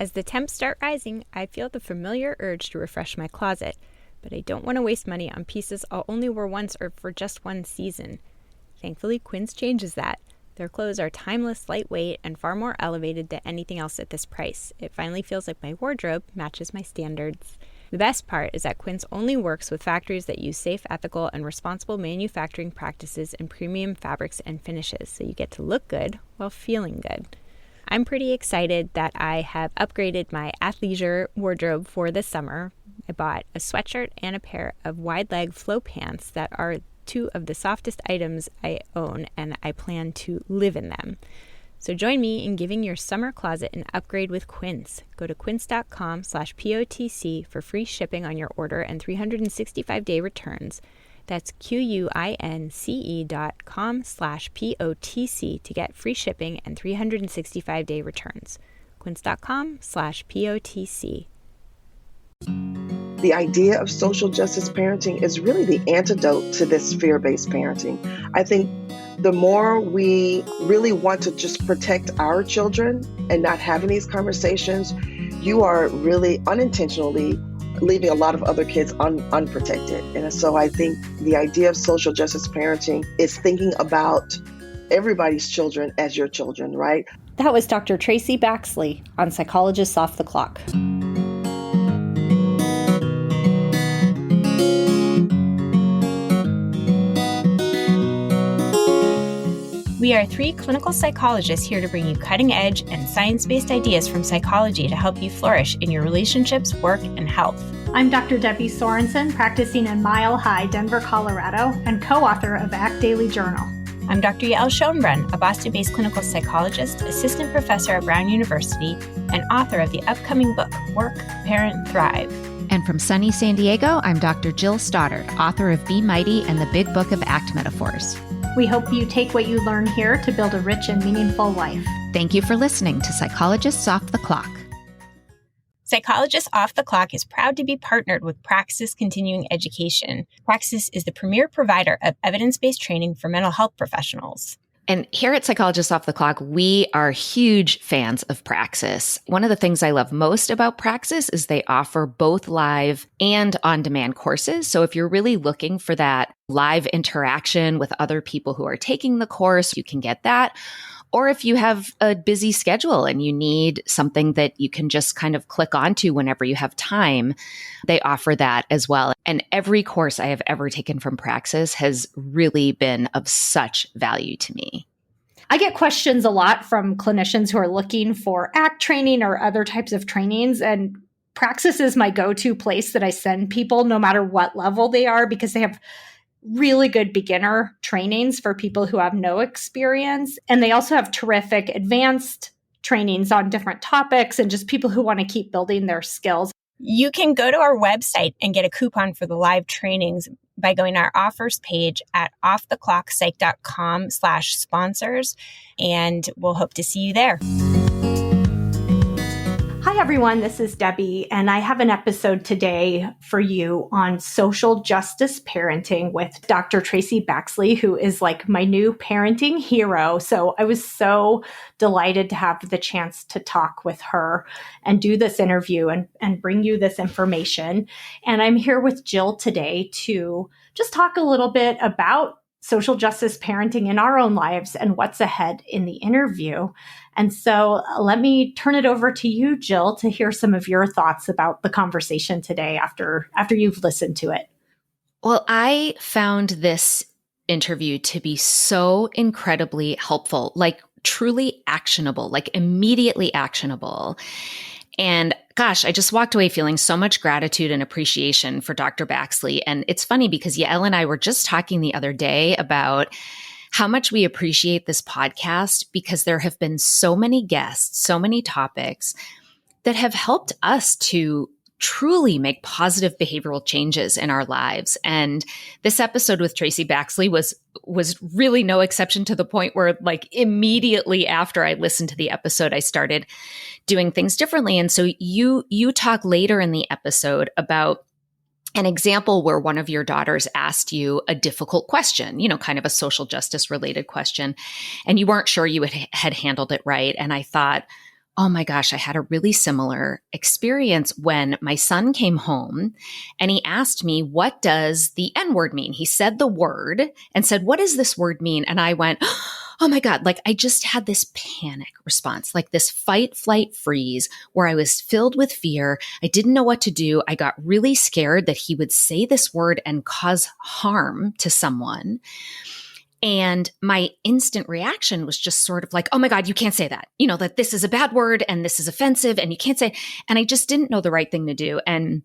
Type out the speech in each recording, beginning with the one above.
As the temps start rising, I feel the familiar urge to refresh my closet, but I don't want to waste money on pieces I'll only wear once or for just one season. Thankfully, Quince changes that. Their clothes are timeless, lightweight, and far more elevated than anything else at this price. It finally feels like my wardrobe matches my standards. The best part is that Quince only works with factories that use safe, ethical, and responsible manufacturing practices and premium fabrics and finishes, so you get to look good while feeling good. I'm pretty excited that I have upgraded my athleisure wardrobe for this summer. I bought a sweatshirt and a pair of wide-leg flow pants that are two of the softest items I own, and I plan to live in them. So join me in giving your summer closet an upgrade with Quince. Go to quince.com/POTC for free shipping on your order and 365-day returns. That's QUINCE.com/POTC to get free shipping and 365-day returns. Quince.com/POTC. The idea of social justice parenting is really the antidote to this fear-based parenting. I think the more we really want to just protect our children and not having these conversations, you are really unintentionally leaving a lot of other kids unprotected. And so I think the idea of social justice parenting is thinking about everybody's children as your children, right? That was Dr. Traci Baxley on Psychologists Off the Clock. We are three clinical psychologists here to bring you cutting-edge and science-based ideas from psychology to help you flourish in your relationships, work, and health. I'm Dr. Debbie Sorensen, practicing in Mile High, Denver, Colorado, and co-author of ACT Daily Journal. I'm Dr. Yael Schoenbrunn, a Boston-based clinical psychologist, assistant professor at Brown University, and author of the upcoming book, Work, Parent, Thrive. And from sunny San Diego, I'm Dr. Jill Stoddard, author of Be Mighty and the Big Book of ACT Metaphors. We hope you take what you learn here to build a rich and meaningful life. Thank you for listening to Psychologists Off the Clock. Psychologists Off the Clock is proud to be partnered with Praxis Continuing Education. Praxis is the premier provider of evidence-based training for mental health professionals. And here at Psychologists Off the Clock, we are huge fans of Praxis. One of the things I love most about Praxis is they offer both live and on-demand courses. So if you're really looking for that live interaction with other people who are taking the course, you can get that. Or if you have a busy schedule and you need something that you can just kind of click onto whenever you have time, they offer that as well. And every course I have ever taken from Praxis has really been of such value to me. I get questions a lot from clinicians who are looking for ACT training or other types of trainings, and Praxis is my go-to place that I send people no matter what level they are, because they have really good beginner trainings for people who have no experience. And they also have terrific advanced trainings on different topics and just people who want to keep building their skills. You can go to our website and get a coupon for the live trainings by going to our offers page at offtheclockpsych.com/sponsors, and we'll hope to see you there. Hi, everyone. This is Debbie, and I have an episode today for you on social justice parenting with Dr. Traci Baxley, who is like my new parenting hero. So I was so delighted to have the chance to talk with her and do this interview and bring you this information. And I'm here with Jill today to just talk a little bit about social justice parenting in our own lives and what's ahead in the interview. And so let me turn it over to you, Jill, to hear some of your thoughts about the conversation today after you've listened to it. Well, I found this interview to be so incredibly helpful, like truly actionable, like immediately actionable. And gosh, I just walked away feeling so much gratitude and appreciation for Dr. Baxley. And it's funny because Yael and I were just talking the other day about how much we appreciate this podcast, because there have been so many guests, so many topics that have helped us to truly make positive behavioral changes in our lives. And this episode with Traci Baxley was really no exception, to the point where like immediately after I listened to the episode, I started doing things differently. And so you talk later in the episode about an example where one of your daughters asked you a difficult question, kind of a social justice related question, and you weren't sure you had handled it right. And I thought, Oh my gosh, I had a really similar experience when my son came home and he asked me, what does the N word mean? He said the word and said, what does this word mean? And I went, oh my God, like I just had this panic response, like this fight, flight, freeze, where I was filled with fear. I didn't know what to do. I got really scared that he would say this word and cause harm to someone. And my instant reaction was just sort of like, oh my God, you can't say that. You know, that this is a bad word and this is offensive and you can't say. And I just didn't know the right thing to do. And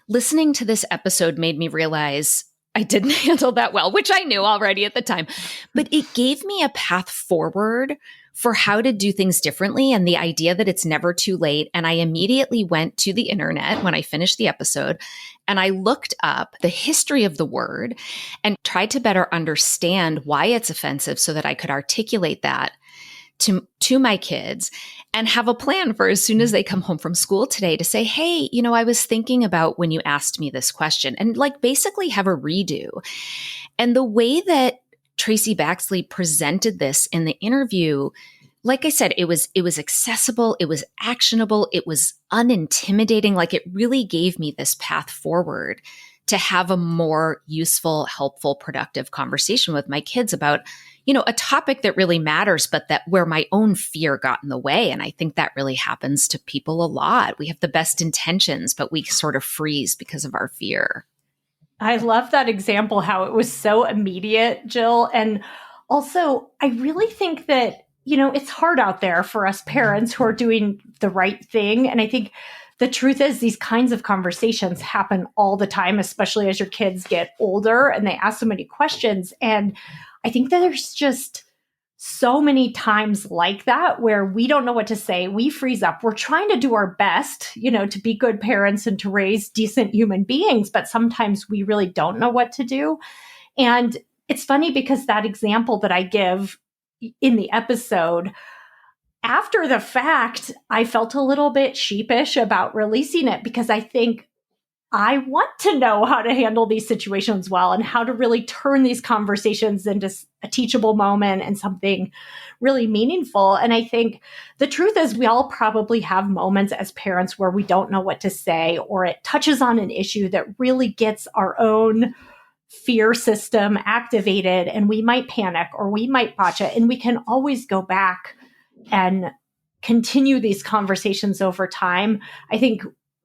listening to this episode made me realize I didn't handle that well, which I knew already at the time. But it gave me a path forward for how to do things differently and the idea that it's never too late. And I immediately went to the internet when I finished the episode and I looked up the history of the word and tried to better understand why it's offensive so that I could articulate that to my kids and have a plan for as soon as they come home from school today to say, hey, you know, I was thinking about when you asked me this question, and like basically have a redo. And the way that Traci Baxley presented this in the interview, like I said, it was accessible, it was actionable, it was unintimidating. Like it really gave me this path forward to have a more useful, helpful, productive conversation with my kids about, you know, a topic that really matters, but that where my own fear got in the way. And I think that really happens to people a lot. We have the best intentions, but we sort of freeze because of our fear. I love that example, how it was so immediate, Jill. And also, I really think that, you know, it's hard out there for us parents who are doing the right thing. And I think the truth is these kinds of conversations happen all the time, especially as your kids get older and they ask so many questions. And I think that there's just so many times like that where we don't know what to say. We freeze up. We're trying to do our best, you know, to be good parents and to raise decent human beings, but sometimes we really don't know what to do. And it's funny because that example that I give in the episode, after the fact, I felt a little bit sheepish about releasing it because I think I want to know how to handle these situations well and how to really turn these conversations into a teachable moment and something really meaningful. And I think the truth is we all probably have moments as parents where we don't know what to say, or it touches on an issue that really gets our own fear system activated and we might panic or we might botch it. And we can always go back and continue these conversations over time. I think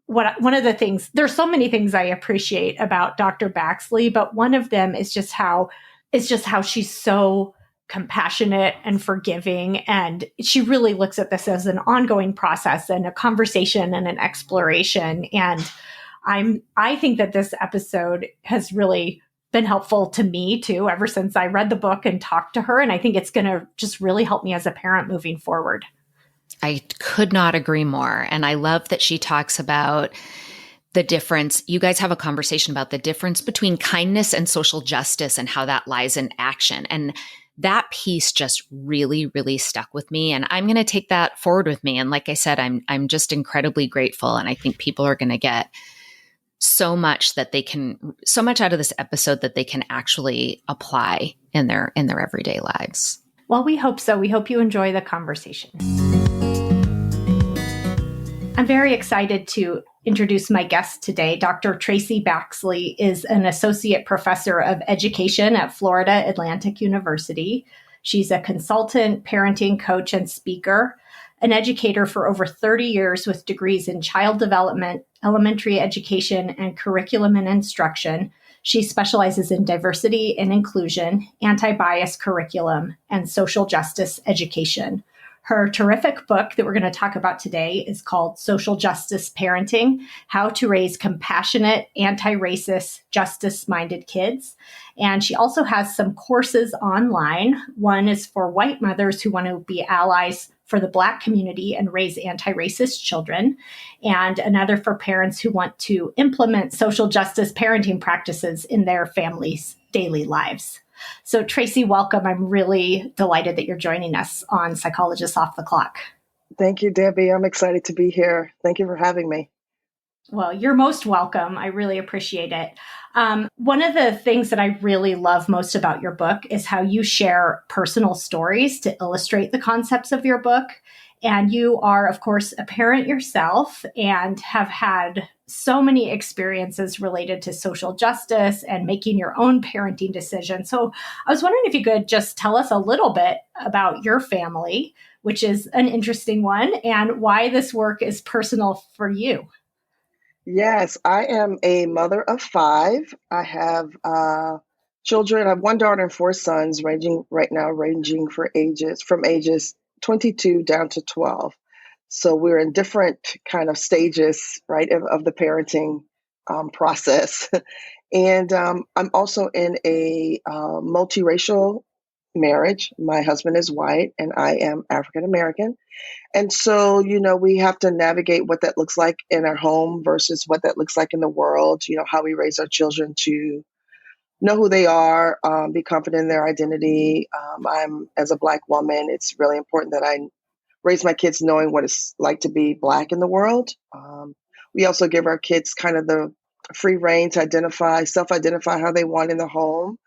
one of the things, there's so many things I appreciate about Dr. Baxley, but one of them is just how she's so compassionate and forgiving. And she really looks at this as an ongoing process and a conversation and an exploration. And I think that this episode has really been helpful to me too, ever since I read the book and talked to her. And I think it's going to just really help me as a parent moving forward. I could not agree more. And I love that she talks about the difference. You guys have a conversation about the difference between kindness and social justice and how that lies in action. And that piece just really, really stuck with me. And I'm going to take that forward with me. And like I said, I'm just incredibly grateful. And I think people are going to get so much out of this episode that they can actually apply in their everyday lives. Well, we hope so. We hope you enjoy the conversation. I'm very excited to introduce my guest today. Dr. Traci Baxley is an associate professor of education at Florida Atlantic University. She's a consultant, parenting coach, and speaker, an educator for over 30 years with degrees in child development, elementary education, and curriculum and instruction. She specializes in diversity and inclusion, anti-bias curriculum, and social justice education. Her terrific book that we're going to talk about today is called Social Justice Parenting: How to Raise Compassionate, Anti-Racist, Justice-Minded Kids. And she also has some courses online. One is for white mothers who want to be allies for the Black community and raise anti-racist children, and another for parents who want to implement social justice parenting practices in their families' daily lives. So Traci, welcome. I'm really delighted that you're joining us on Psychologists Off the Clock. Thank you, Debbie. I'm excited to be here. Thank you for having me. Well, you're most welcome. I really appreciate it. One of the things that I really love most about your book is how you share personal stories to illustrate the concepts of your book. And you are, of course, a parent yourself and have had so many experiences related to social justice and making your own parenting decisions. So I was wondering if you could just tell us a little bit about your family, which is an interesting one, and why this work is personal for you. Yes, I am a mother of five. I have children. I have one daughter and four sons, ranging from ages 22 down to 12. So we're in different kind of stages, right, of the parenting process. And I'm also in a multiracial marriage. My husband is white, and I am African American. And so, we have to navigate what that looks like in our home versus what that looks like in the world, how we raise our children to know who they are, be confident in their identity. As a Black woman, it's really important that I raise my kids knowing what it's like to be Black in the world. We also give our kids kind of the free reign to self-identify how they want in the home.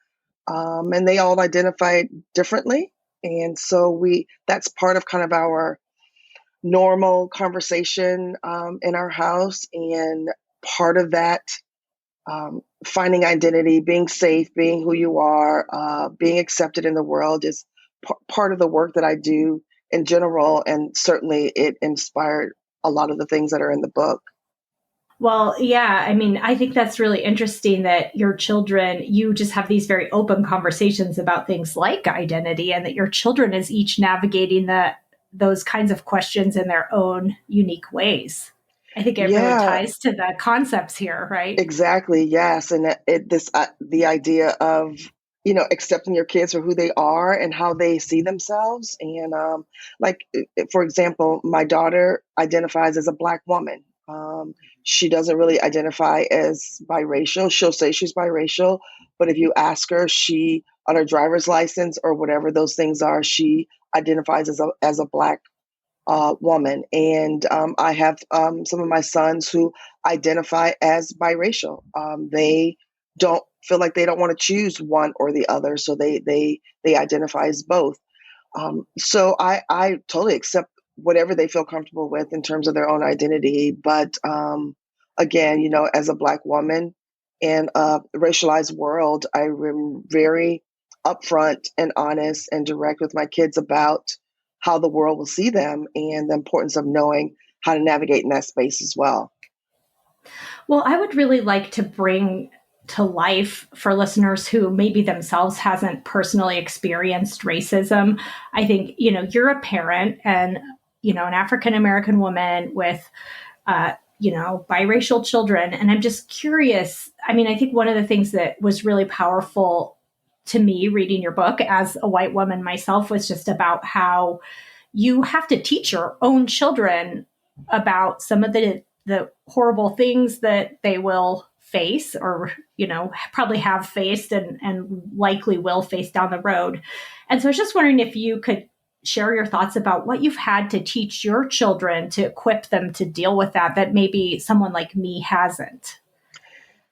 And they all identify differently. And so that's part of kind of our normal conversation in our house, and part of that finding identity, being safe, being who you are, being accepted in the world is part of the work that I do in general, and certainly it inspired a lot of the things that are in the book. Well, yeah, I mean, I think that's really interesting that your children, you just have these very open conversations about things like identity, and that your children is each navigating those kinds of questions in their own unique ways. I think it really Yeah, ties to the concepts here, right? exactly. Yes, and the idea of accepting your kids for who they are and how they see themselves, and for example, my daughter identifies as a Black woman. She doesn't really identify as biracial. She'll say she's biracial, but if you ask her, she on her driver's license or whatever those things are, she identifies as a Black woman. And I have some of my sons who identify as biracial. They don't feel like they don't want to choose one or the other, so they identify as both. So I totally accept whatever they feel comfortable with in terms of their own identity. But again, as a Black woman in a racialized world, I'm very upfront and honest and direct with my kids about how the world will see them and the importance of knowing how to navigate in that space as well. Well, I would really like to bring to life for listeners who maybe themselves hasn't personally experienced racism. I think, you're a parent and, an African American woman with, biracial children. And I'm just curious. I mean, I think one of the things that was really powerful to me reading your book as a white woman myself was just about how you have to teach your own children about some of the horrible things that they will face, or probably have faced and likely will face down the road. And so I was just wondering if you could share your thoughts about what you've had to teach your children to equip them to deal with that maybe someone like me hasn't.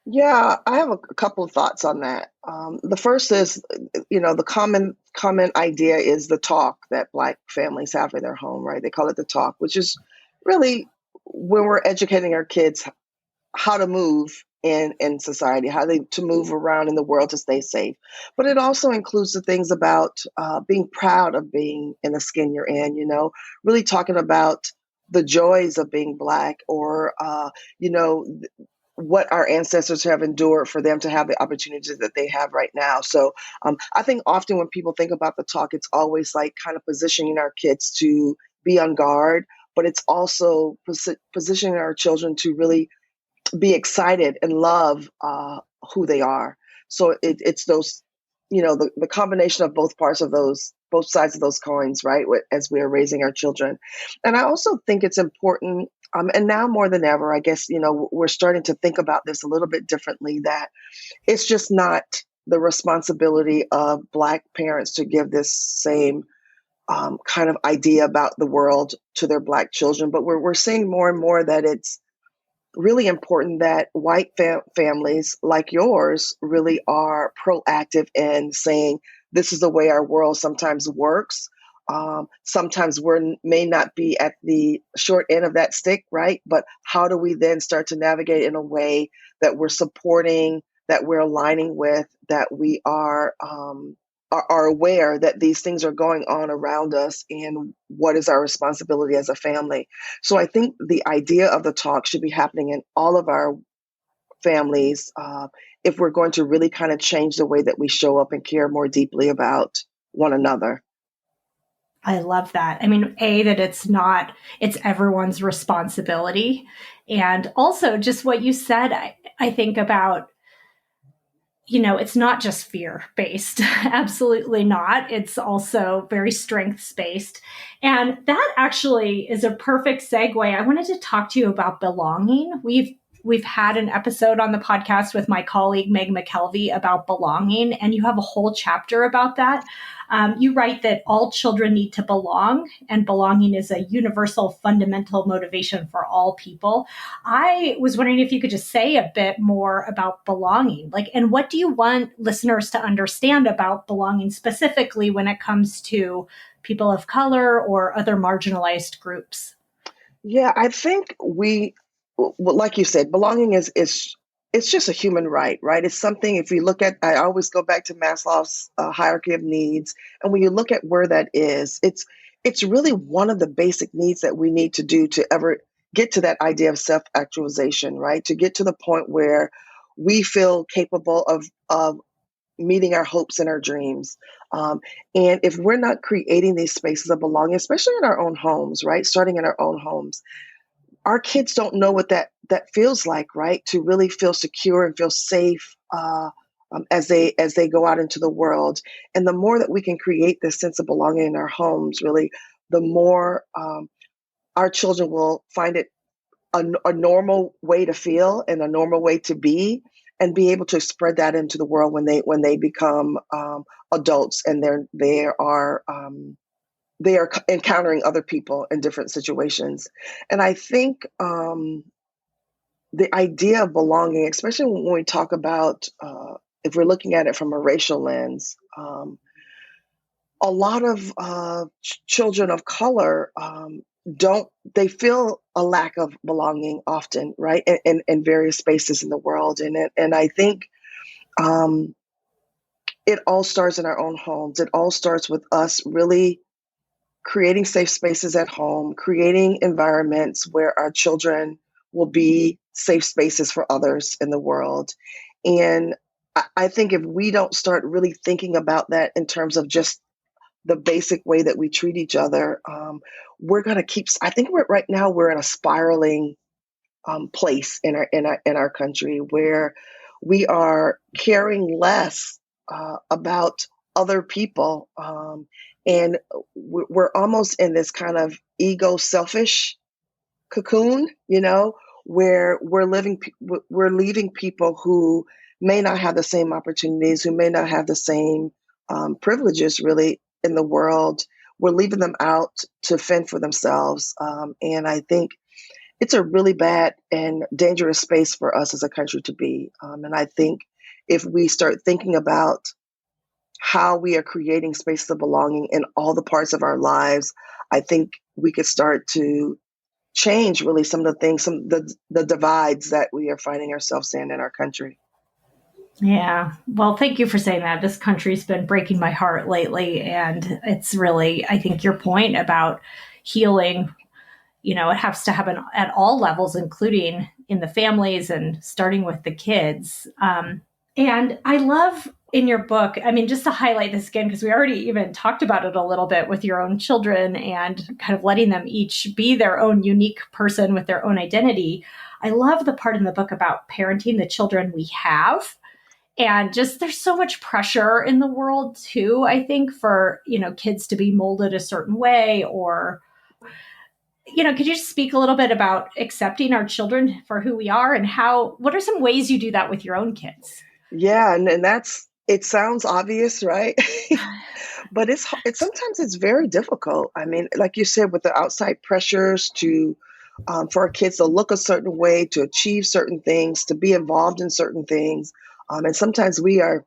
Yeah, I have a couple of thoughts on that. The first is, the common idea is the talk that Black families have in their home, right? They call it the talk, which is really when we're educating our kids how to move in society, to move around in the world to stay safe. But it also includes the things about being proud of being in the skin you're in, really talking about the joys of being Black, or, what our ancestors have endured for them to have the opportunities that they have right now. So I think often when people think about the talk, it's always like kind of positioning our kids to be on guard, but it's also positioning our children to really be excited and love who they are. So it's those, the combination of both sides of those coins, right? As we are raising our children. And I also think it's important, and now more than ever, I guess, we're starting to think about this a little bit differently, that it's just not the responsibility of Black parents to give this same kind of idea about the world to their Black children. But we're seeing more and more that it's really important that white families like yours really are proactive in saying, this is the way our world sometimes works. Sometimes we may not be at the short end of that stick, right? But how do we then start to navigate in a way that we're supporting, that we're aligning with, that we are aware that these things are going on around us and what is our responsibility as a family. So I think the idea of the talk should be happening in all of our families if we're going to really kind of change the way that we show up and care more deeply about one another. I love that. I mean, that it's everyone's responsibility. And also just what you said, I think about, it's not just fear based. Absolutely not. It's also very strengths based. And that actually is a perfect segue. I wanted to talk to you about belonging. We've had an episode on the podcast with my colleague Meg McKelvey about belonging, and you have a whole chapter about that. You write that all children need to belong, and belonging is a universal fundamental motivation for all people. I was wondering if you could just say a bit more about belonging, and what do you want listeners to understand about belonging specifically when it comes to people of color or other marginalized groups? Yeah, I think like you said, belonging is it's just a human right, right? It's something, if you look at, I always go back to Maslow's hierarchy of needs. And when you look at where that is, it's really one of the basic needs that we need to do to ever get to that idea of self-actualization, right? To get to the point where we feel capable of meeting our hopes and our dreams. And if we're not creating these spaces of belonging, especially in our own homes, right? Starting in our own homes, our kids don't know what that feels like, right? To really feel secure and feel safe as they go out into the world. And the more that we can create this sense of belonging in our homes, really, the more our children will find it a normal way to feel and a normal way to be, and be able to spread that into the world when they become adults and they are encountering other people in different situations. And I think the idea of belonging, especially when we talk about, if we're looking at it from a racial lens, a lot of children of color they feel a lack of belonging often, right? In various spaces in the world. And I think it all starts in our own homes. It all starts with us really creating safe spaces at home, creating environments where our children will be safe spaces for others in the world. And I think if we don't start really thinking about that in terms of just the basic way that we treat each other, we're going to I think right now we're in a spiraling place in our country where we are caring less about other people. And we're almost in this kind of ego selfish cocoon, where we're leaving people who may not have the same opportunities, who may not have the same privileges really in the world. We're leaving them out to fend for themselves. And I think it's a really bad and dangerous space for us as a country to be. And I think if we start thinking about how we are creating spaces of belonging in all the parts of our lives, I think we could start to change really some of the things, the divides that we are finding ourselves in our country. Yeah. Well, thank you for saying that. This country's been breaking my heart lately. And it's really, I think your point about healing, it has to happen at all levels, including in the families and starting with the kids. And I love in your book, I mean, just to highlight this again, because we already even talked about it a little bit with your own children and kind of letting them each be their own unique person with their own identity. I love the part in the book about parenting the children we have. And just there's so much pressure in the world too, I think, for, kids to be molded a certain way or, could you just speak a little bit about accepting our children for who we are and what are some ways you do that with your own kids? Yeah. And it sounds obvious, right? But it's sometimes it's very difficult. I mean, like you said, with the outside pressures for our kids to look a certain way, to achieve certain things, to be involved in certain things. And sometimes we are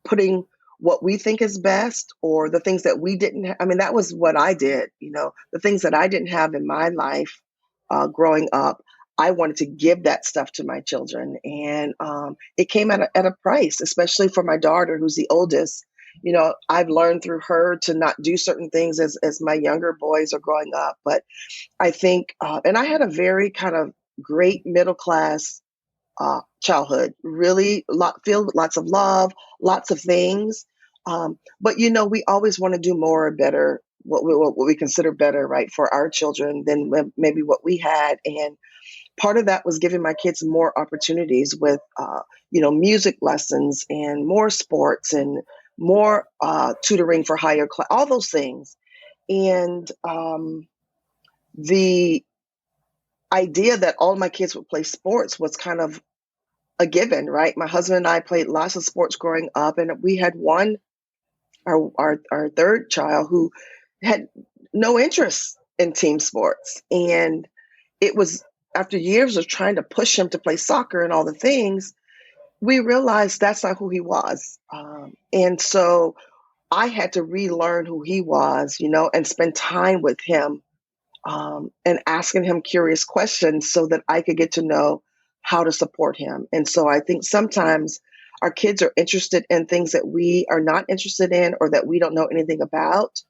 putting what we think is best, or the things that we didn't I mean, that was what I did, the things that I didn't have in my life growing up. I wanted to give that stuff to my children. And it came at a price, especially for my daughter, who's the oldest. I've learned through her to not do certain things as my younger boys are growing up. But I think, and I had a very kind of great middle class childhood, really filled with lots of love, lots of things. But, we always want to do more or better, what we consider better, right, for our children than maybe what we had. And part of that was giving my kids more opportunities with, music lessons and more sports and more tutoring for higher class, all those things. And the idea that all my kids would play sports was kind of a given, right? My husband and I played lots of sports growing up, and we had our third child, who had no interest in team sports. And it was after years of trying to push him to play soccer and all the things, we realized that's not who he was. And so I had to relearn who he was, and spend time with him, and asking him curious questions so that I could get to know how to support him. And so I think sometimes our kids are interested in things that we are not interested in or that we don't know anything about.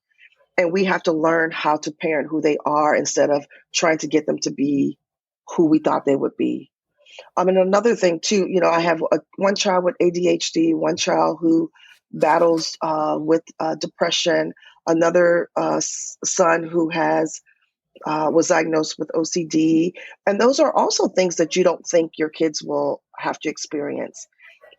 And we have to learn how to parent who they are instead of trying to get them to be who we thought they would be. And another thing too, I have one child with ADHD, one child who battles with depression, another son who was diagnosed with OCD. And those are also things that you don't think your kids will have to experience.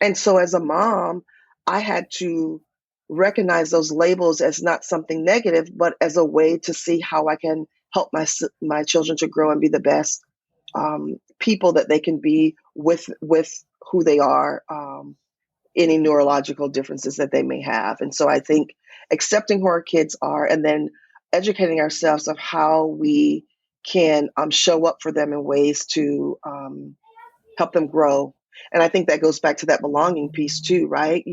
And so as a mom, I had to recognize those labels as not something negative, but as a way to see how I can help my children to grow and be the best people that they can be with who they are, any neurological differences that they may have. And so I think accepting who our kids are and then educating ourselves of how we can show up for them in ways to help them grow. And I think that goes back to that belonging piece too, right?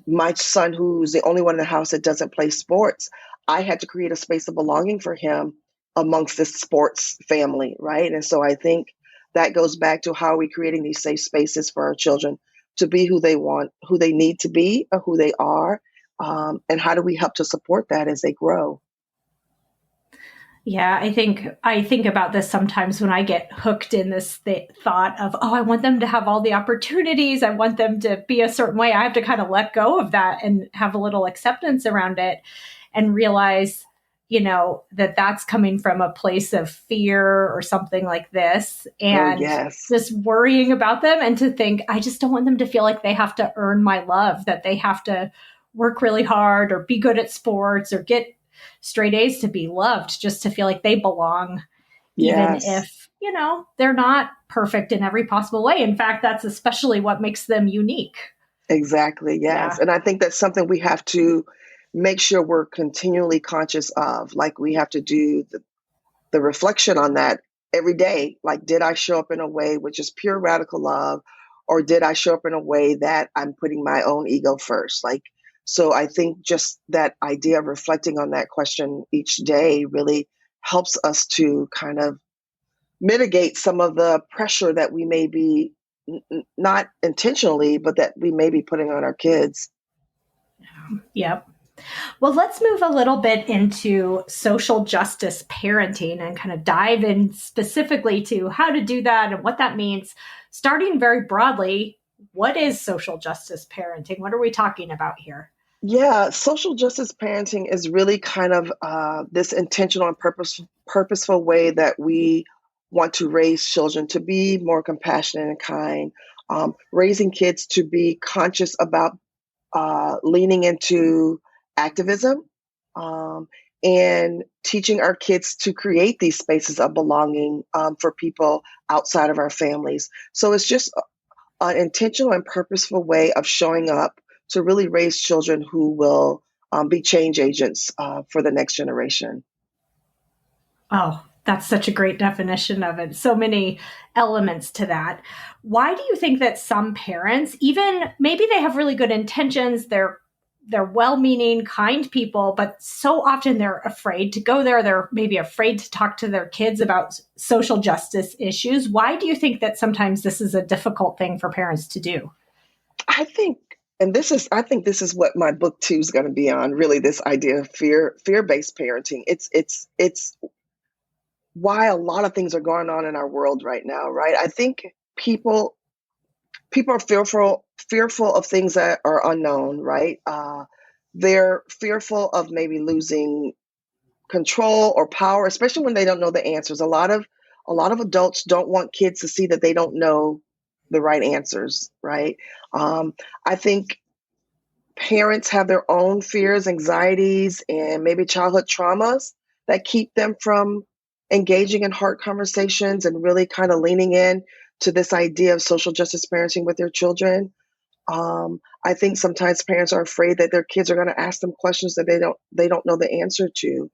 My son, who's the only one in the house that doesn't play sports, I had to create a space of belonging for him amongst this sports family, right? And so I think that goes back to how are we creating these safe spaces for our children to be who they want, who they need to be, or who they are, and how do we help to support that as they grow? Yeah, I think about this sometimes when I get hooked in this thought of, I want them to have all the opportunities. I want them to be a certain way. I have to kind of let go of that and have a little acceptance around it and realize, that that's coming from a place of fear or something like this. And just worrying about them, and to think, I just don't want them to feel like they have to earn my love, that they have to work really hard or be good at sports or get straight A's to be loved, just to feel like they belong, even if, they're not perfect in every possible way. In fact, that's especially what makes them unique. Exactly. Yes. Yeah. And I think that's something we have to make sure we're continually conscious of. Like, we have to do the reflection on that every day. Like, did I show up in a way which is pure radical love, or did I show up in a way that I'm putting my own ego first? So I think just that idea of reflecting on that question each day really helps us to kind of mitigate some of the pressure that we may be not intentionally, but that we may be putting on our kids. Yep. Well, let's move a little bit into social justice parenting and kind of dive in specifically to how to do that and what that means. Starting very broadly, what is social justice parenting? What are we talking about here? Yeah, social justice parenting is really kind of this intentional and purposeful way that we want to raise children to be more compassionate and kind, raising kids to be conscious about leaning into activism, and teaching our kids to create these spaces of belonging for people outside of our families. So it's just an intentional and purposeful way of showing up to really raise children who will be change agents for the next generation. Oh, that's such a great definition of it. So many elements to that. Why do you think that some parents, even maybe they have really good intentions, they're they're well-meaning, kind people, but so often they're afraid to go there. They're maybe afraid to talk to their kids about social justice issues. Why do you think that sometimes this is a difficult thing for parents to do? I think, I think this is what my book too is going to be on. Really, this idea of fear-based parenting. It's why a lot of things are going on in our world right now, right? I think people are fearful of things that are unknown, right? They're fearful of maybe losing control or power, especially when they don't know the answers. A lot of adults don't want kids to see that they don't know the right answers, right? I think parents have their own fears, anxieties, and maybe childhood traumas that keep them from engaging in hard conversations and really kind of leaning in to this idea of social justice parenting with their children. I think sometimes parents are afraid that their kids are going to ask them questions that they don't know the answer to.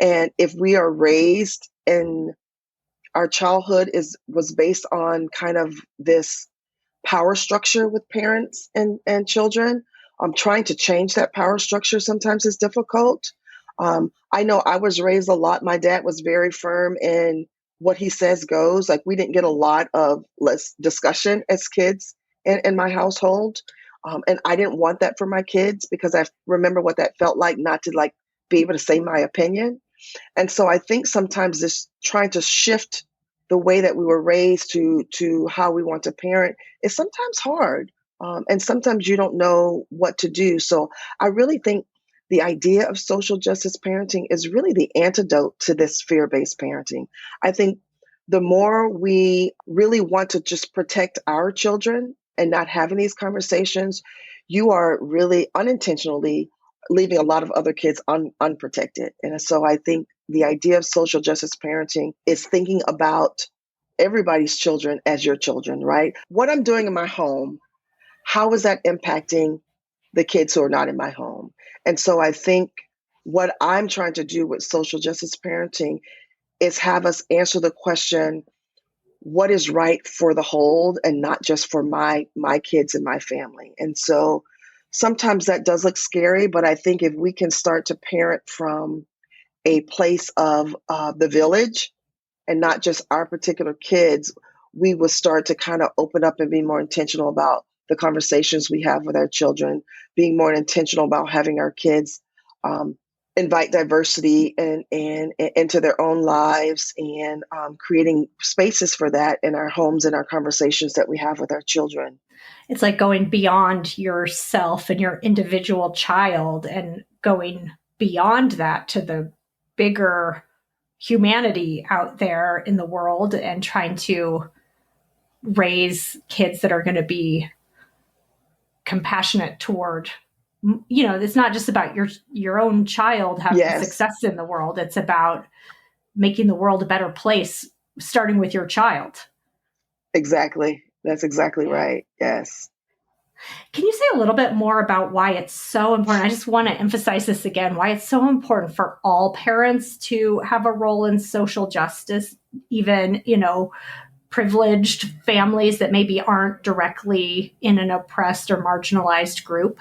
And if we are raised and our childhood was based on kind of this power structure with parents and children, trying to change that power structure sometimes is difficult. I know I was raised a lot. My dad was very firm in what he says goes. Like we didn't get a lot of less discussion as kids in my household. And I didn't want that for my kids because I remember what that felt like not to like be able to say my opinion. And so I think sometimes this trying to shift the way that we were raised to how we want to parent is sometimes hard. And sometimes you don't know what to do. So I really think the idea of social justice parenting is really the antidote to this fear-based parenting. I think the more we really want to just protect our children and not having these conversations, you are really unintentionally leaving a lot of other kids unprotected. And so I think the idea of social justice parenting is thinking about everybody's children as your children, right? What I'm doing in my home, how is that impacting the kids who are not in my home? And so I think what I'm trying to do with social justice parenting is have us answer the question, what is right for the whole and not just for my kids and my family? And so sometimes that does look scary, but I think if we can start to parent from a place of the village and not just our particular kids, we will start to kind of open up and be more intentional about the conversations we have with our children, being more intentional about having our kids invite diversity and into their own lives and creating spaces for that in our homes and our conversations that we have with our children. It's like going beyond yourself and your individual child and going beyond that to the bigger humanity out there in the world and trying to raise kids that are going to be compassionate toward, it's not just about your own child having success in the world. It's about making the world a better place, starting with your child. Exactly. That's exactly right. Yes. Can you say a little bit more about why it's so important? I just want to emphasize this again, why it's so important for all parents to have a role in social justice, even, privileged families that maybe aren't directly in an oppressed or marginalized group?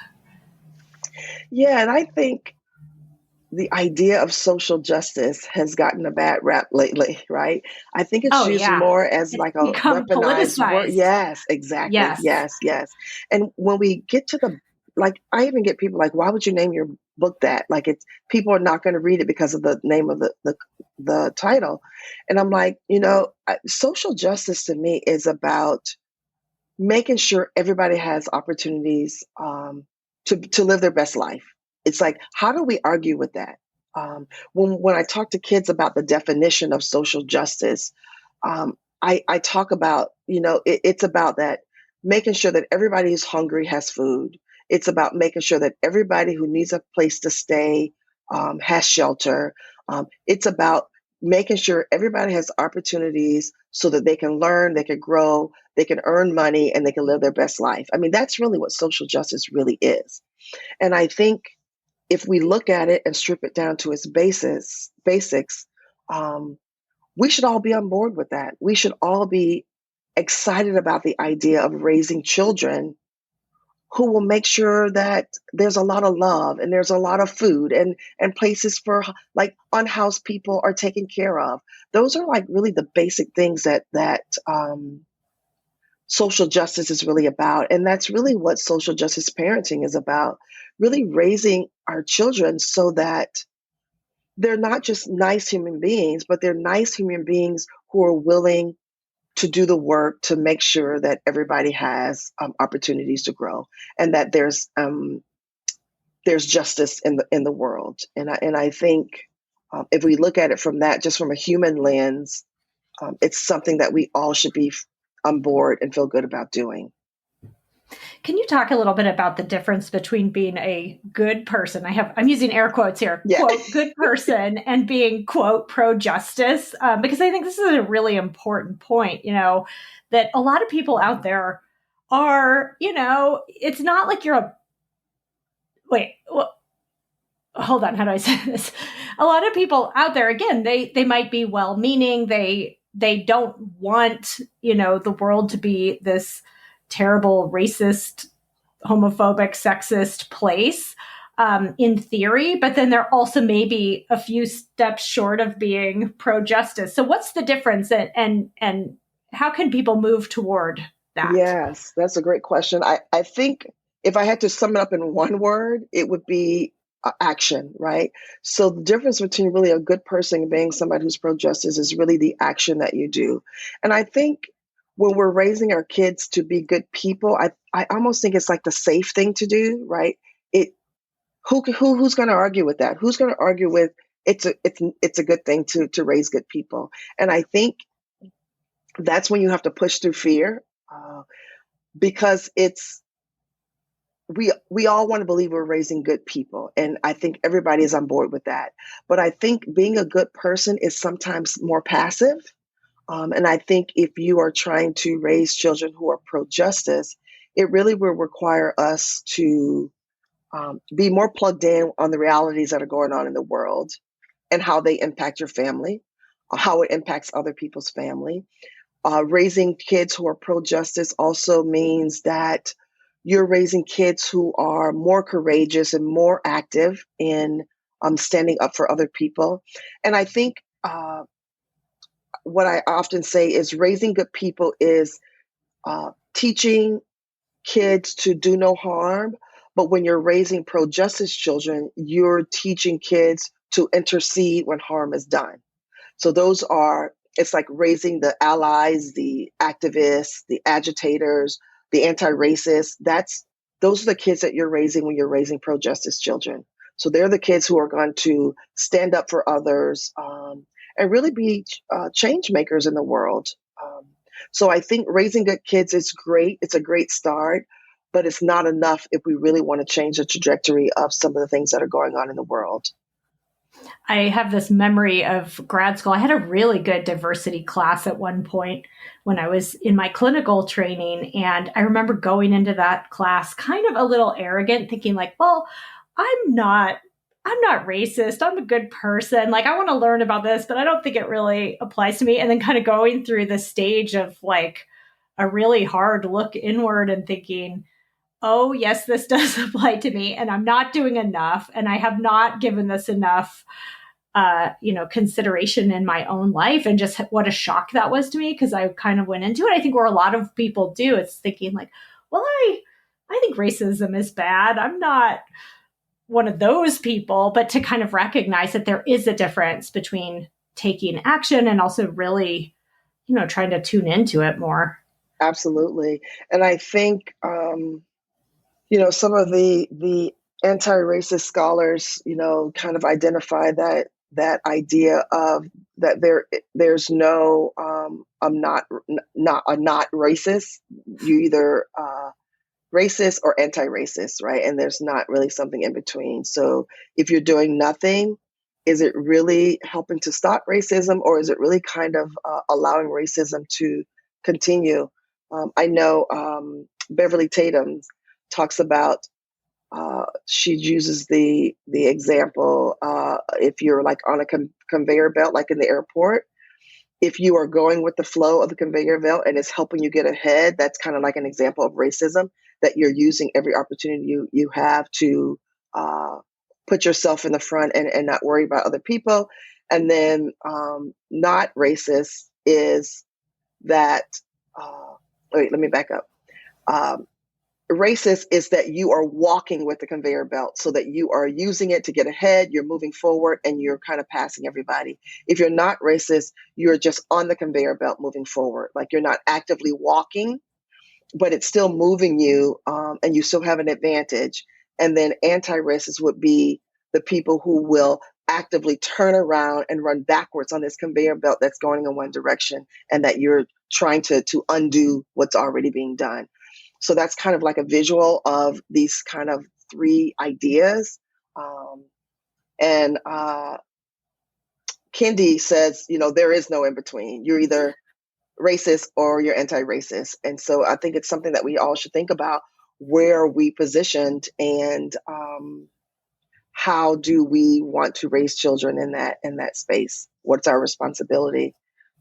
Yeah, and I think the idea of social justice has gotten a bad rap lately, right? I think it's used more as it's like a weaponized word. Yes, exactly. Yes. And when we get to I even get people like, why would you name your book that? Like people are not going to read it because of the name of the title. And I'm like, social justice to me is about making sure everybody has opportunities to live their best life. It's like, how do we argue with that? When I talk to kids about the definition of social justice, I talk about, it's about that, making sure that everybody who's hungry has food. It's about making sure that everybody who needs a place to stay has shelter. It's about making sure everybody has opportunities so that they can learn, they can grow, they can earn money, and they can live their best life. I mean, that's really what social justice really is. And I think if we look at it and strip it down to its basics, we should all be on board with that. We should all be excited about the idea of raising children who will make sure that there's a lot of love and there's a lot of food and places for like unhoused people are taken care of. Those are like really the basic things that social justice is really about. And that's really what social justice parenting is about, really raising our children so that they're not just nice human beings, but they're nice human beings who are willing to do the work to make sure that everybody has opportunities to grow, and that there's justice in the world. And I think if we look at it from that, just from a human lens, it's something that we all should be on board and feel good about doing. Can you talk a little bit about the difference between being a good person? I'm using air quotes here, Yeah. quote, good person, and being, quote, pro-justice, because I think this is a really important point, that a lot of people out there are, it's not like hold on, how do I say this? A lot of people out there, again, they might be well-meaning, they don't want, the world to be this terrible, racist, homophobic, sexist place, in theory, but then they're also maybe a few steps short of being pro-justice. So what's the difference, and how can people move toward that? Yes, that's a great question. I think if I had to sum it up in one word, it would be action, right? So the difference between really a good person and being somebody who's pro-justice is really the action that you do. And I think when we're raising our kids to be good people, I almost think it's like the safe thing to do, right? Who's going to argue with that? Who's going to argue with it's a good thing to raise good people? And I think that's when you have to push through fear, because we all want to believe we're raising good people, and I think everybody is on board with that. But I think being a good person is sometimes more passive. And I think if you are trying to raise children who are pro-justice, it really will require us to be more plugged in on the realities that are going on in the world and how they impact your family, how it impacts other people's family. Raising kids who are pro-justice also means that you're raising kids who are more courageous and more active in standing up for other people. And I think what I often say is raising good people is teaching kids to do no harm. But when you're raising pro-justice children, you're teaching kids to intercede when harm is done. So it's like raising the allies, the activists, the agitators, the anti-racists. Those are the kids that you're raising when you're raising pro-justice children. So they're the kids who are going to stand up for others and really be change makers in the world. So I think raising good kids is great. It's a great start, but it's not enough if we really want to change the trajectory of some of the things that are going on in the world. I have this memory of grad school. I had a really good diversity class at one point when I was in my clinical training. And I remember going into that class kind of a little arrogant, thinking like, well, I'm not racist. I'm a good person. Like, I want to learn about this, but I don't think it really applies to me. And then kind of going through the stage of like a really hard look inward and thinking, oh, yes, this does apply to me, and I'm not doing enough, and I have not given this enough, consideration in my own life, and just what a shock that was to me, because I kind of went into it. I think where a lot of people do, it's thinking like, well, I think racism is bad. I'm not one of those people, but to kind of recognize that there is a difference between taking action and also really, trying to tune into it more. Absolutely. And I think, some of the anti-racist scholars, kind of identify that idea of that there's no I'm not racist. You either racist or anti-racist, right? And there's not really something in between. So if you're doing nothing, is it really helping to stop racism, or is it really kind of allowing racism to continue? I know Beverly Tatum talks about, she uses the example, if you're like on a conveyor belt, like in the airport, if you are going with the flow of the conveyor belt and it's helping you get ahead, that's kind of like an example of racism, that you're using every opportunity you have to put yourself in the front and not worry about other people. And then not racist is that, wait, let me back up. Racist is that you are walking with the conveyor belt, so that you are using it to get ahead, you're moving forward, and you're kind of passing everybody. If you're not racist, you're just on the conveyor belt moving forward. Like, you're not actively walking, but it's still moving you, and you still have an advantage. And then anti-racist would be the people who will actively turn around and run backwards on this conveyor belt that's going in one direction, and that you're trying to undo what's already being done. So that's kind of like a visual of these kind of three ideas. And Kendi says, there is no in between. You're either racist or you're anti-racist. And so I think it's something that we all should think about. Where are we positioned, and how do we want to raise children in that space? What's our responsibility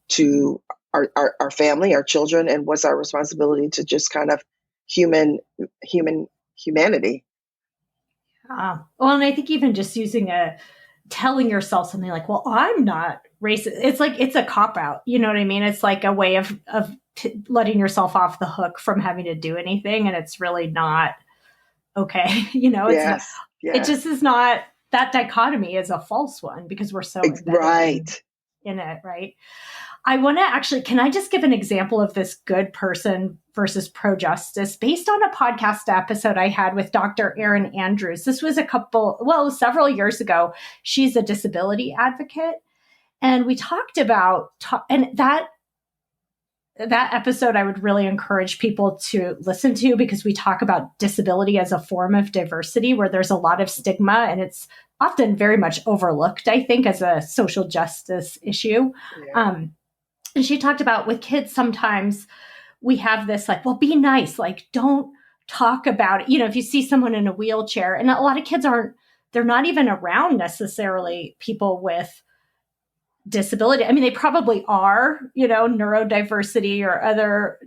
to our family, our children, and what's our responsibility to just kind of humanity? Well, and I think even just telling yourself something like, well, I'm not racist. It's like, it's a cop out. You know what I mean? It's like a way of letting yourself off the hook from having to do anything. And it's really not okay. It's it just is not, that dichotomy is a false one, because we're so right in it. Right. I want to actually, can I just give an example of this good person versus pro-justice based on a podcast episode I had with Dr. Erin Andrews. This was several years ago. She's a disability advocate. And we talked about, and that episode I would really encourage people to listen to, because we talk about disability as a form of diversity where there's a lot of stigma, and it's often very much overlooked, I think, as a social justice issue. Yeah. And she talked about, with kids, sometimes we have this like, well, be nice, like, don't talk about it. If you see someone in a wheelchair, and a lot of kids they're not even around necessarily people with disability. I mean, they probably are, neurodiversity or other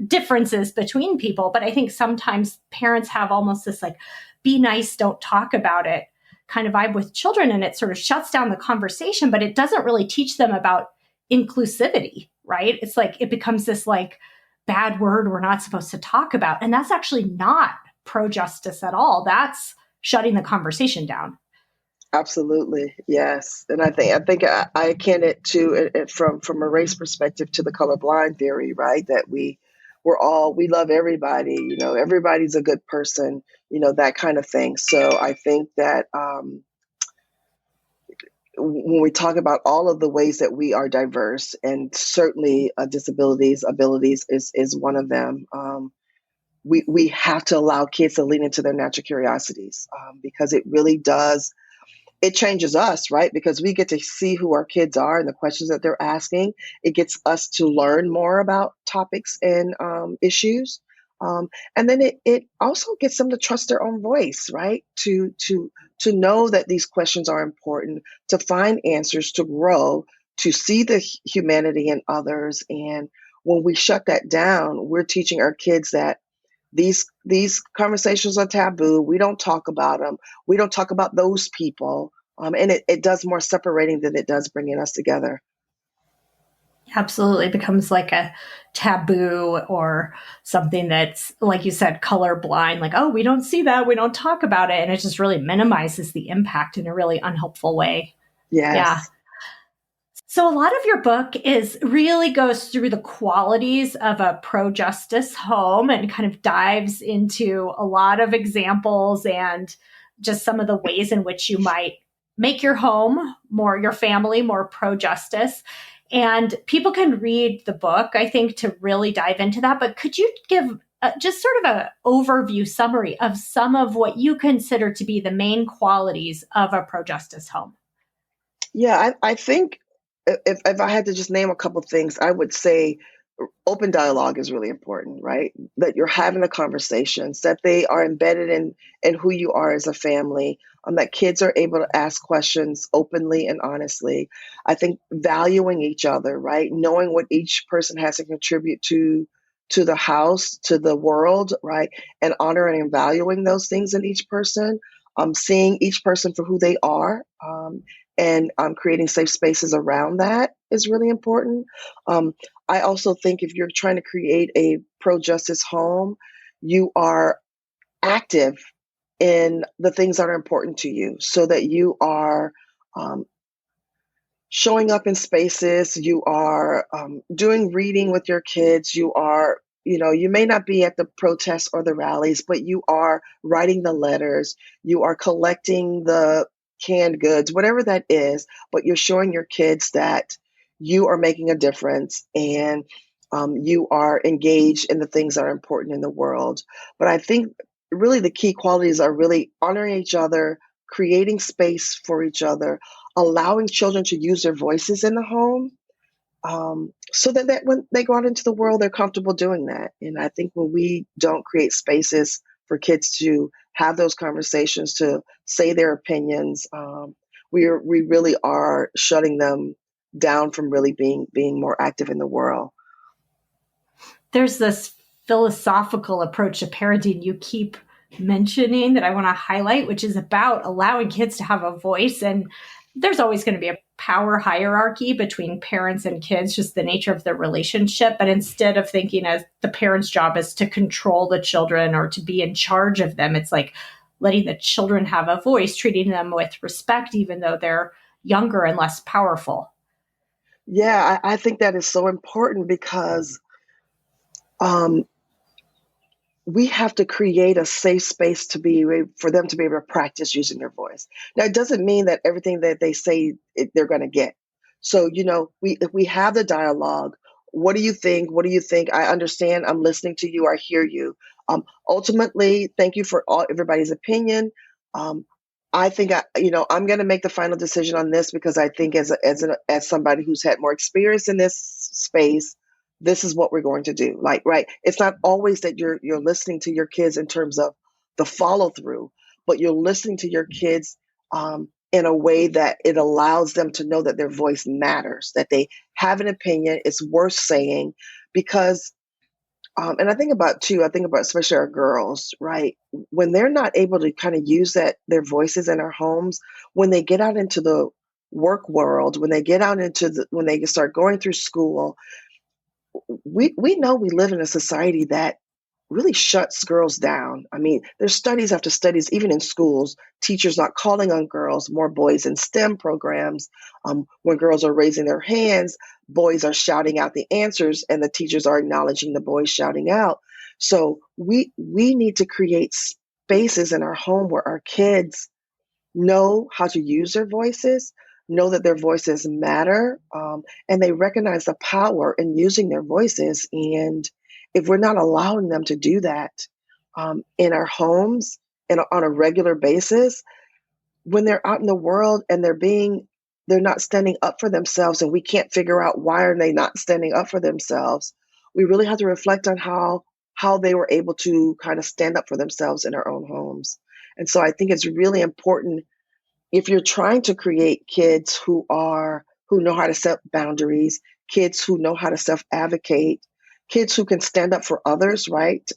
differences between people. But I think sometimes parents have almost this like, be nice, don't talk about it kind of vibe with children. And it sort of shuts down the conversation, but it doesn't really teach them about inclusivity, right? It's like, it becomes this like bad word we're not supposed to talk about. And that's actually not pro-justice at all. That's shutting the conversation down. Absolutely. Yes. And I think I akin it to it from a race perspective to the colorblind theory, right? That we love everybody, everybody's a good person, that kind of thing. So I think that when we talk about all of the ways that we are diverse, and certainly abilities is one of them, we have to allow kids to lean into their natural curiosities, because it really does. It changes us, right? Because we get to see who our kids are and the questions that they're asking. It gets us to learn more about topics and issues. And then it also gets them to trust their own voice, right? To know that these questions are important, to find answers, to grow, to see the humanity in others. And when we shut that down, we're teaching our kids that these conversations are taboo. We don't talk about them. We don't talk about those people. And it does more separating than it does bringing us together. Absolutely. It becomes like a taboo, or something that's, like you said, colorblind, like, oh, we don't see that, we don't talk about it. And it just really minimizes the impact in a really unhelpful way. Yes. Yeah. So a lot of your book really goes through the qualities of a pro-justice home, and kind of dives into a lot of examples and just some of the ways in which you might make your family more pro-justice. And people can read the book, I think, to really dive into that. But could you give just sort of an overview summary of some of what you consider to be the main qualities of a pro-justice home? Yeah, I think if I had to just name a couple of things, I would say open dialogue is really important, right? That you're having the conversations, that they are embedded in who you are as a family, that kids are able to ask questions openly and honestly. I think valuing each other, right? Knowing what each person has to contribute to the house, to the world, right? And honoring and valuing those things in each person, seeing each person for who they are, and creating safe spaces around that is really important. I also think if you're trying to create a pro-justice home, you are active in the things that are important to you, so that you are um, showing up in spaces, you are doing reading with your kids, you are, you may not be at the protests or the rallies, but you are writing the letters, you are collecting the canned goods, whatever that is, but you're showing your kids that you are making a difference, and you are engaged in the things that are important in the world. But I think really the key qualities are really honoring each other, creating space for each other, allowing children to use their voices in the home, so that when they go out into the world, they're comfortable doing that. And I think when we don't create spaces for kids to have those conversations, to say their opinions, we really are shutting them down from really being more active in the world. There's this philosophical approach to parenting you keep mentioning that I want to highlight, which is about allowing kids to have a voice. And there's always going to be a power hierarchy between parents and kids, just the nature of the relationship. But instead of thinking as the parent's job is to control the children or to be in charge of them, it's like letting the children have a voice, treating them with respect, even though they're younger and less powerful. Yeah, I think that is so important because we have to create a safe space for them to be able to practice using their voice. Now, it doesn't mean that everything that they say they're going to get. So, if we have the dialogue, what do you think? What do you think? I understand. I'm listening to you. I hear you. Ultimately, thank you for everybody's opinion. I think I'm going to make the final decision on this because I think as somebody who's had more experience in this space, this is what we're going to do. Like, right. It's not always that you're listening to your kids in terms of the follow through, but you're listening to your kids in a way that it allows them to know that their voice matters, that they have an opinion. It's worth saying because, and I think about especially our girls, right? When they're not able to kind of use their voices in our homes, when they get out into the work world, when they start going through school, we know we live in a society that really shuts girls down. I mean, there's studies after studies, even in schools, teachers not calling on girls, more boys in STEM programs. When girls are raising their hands, boys are shouting out the answers and the teachers are acknowledging the boys shouting out. So we need to create spaces in our home where our kids know how to use their voices, know that their voices matter, and they recognize the power in using their voices. And if we're not allowing them to do that in our homes and on a regular basis, when they're out in the world and they're not standing up for themselves, and we can't figure out why are they not standing up for themselves, we really have to reflect on how they were able to kind of stand up for themselves in our own homes. And so I think it's really important if you're trying to create kids who know how to set boundaries, kids who know how to self-advocate, kids who can stand up for others, right?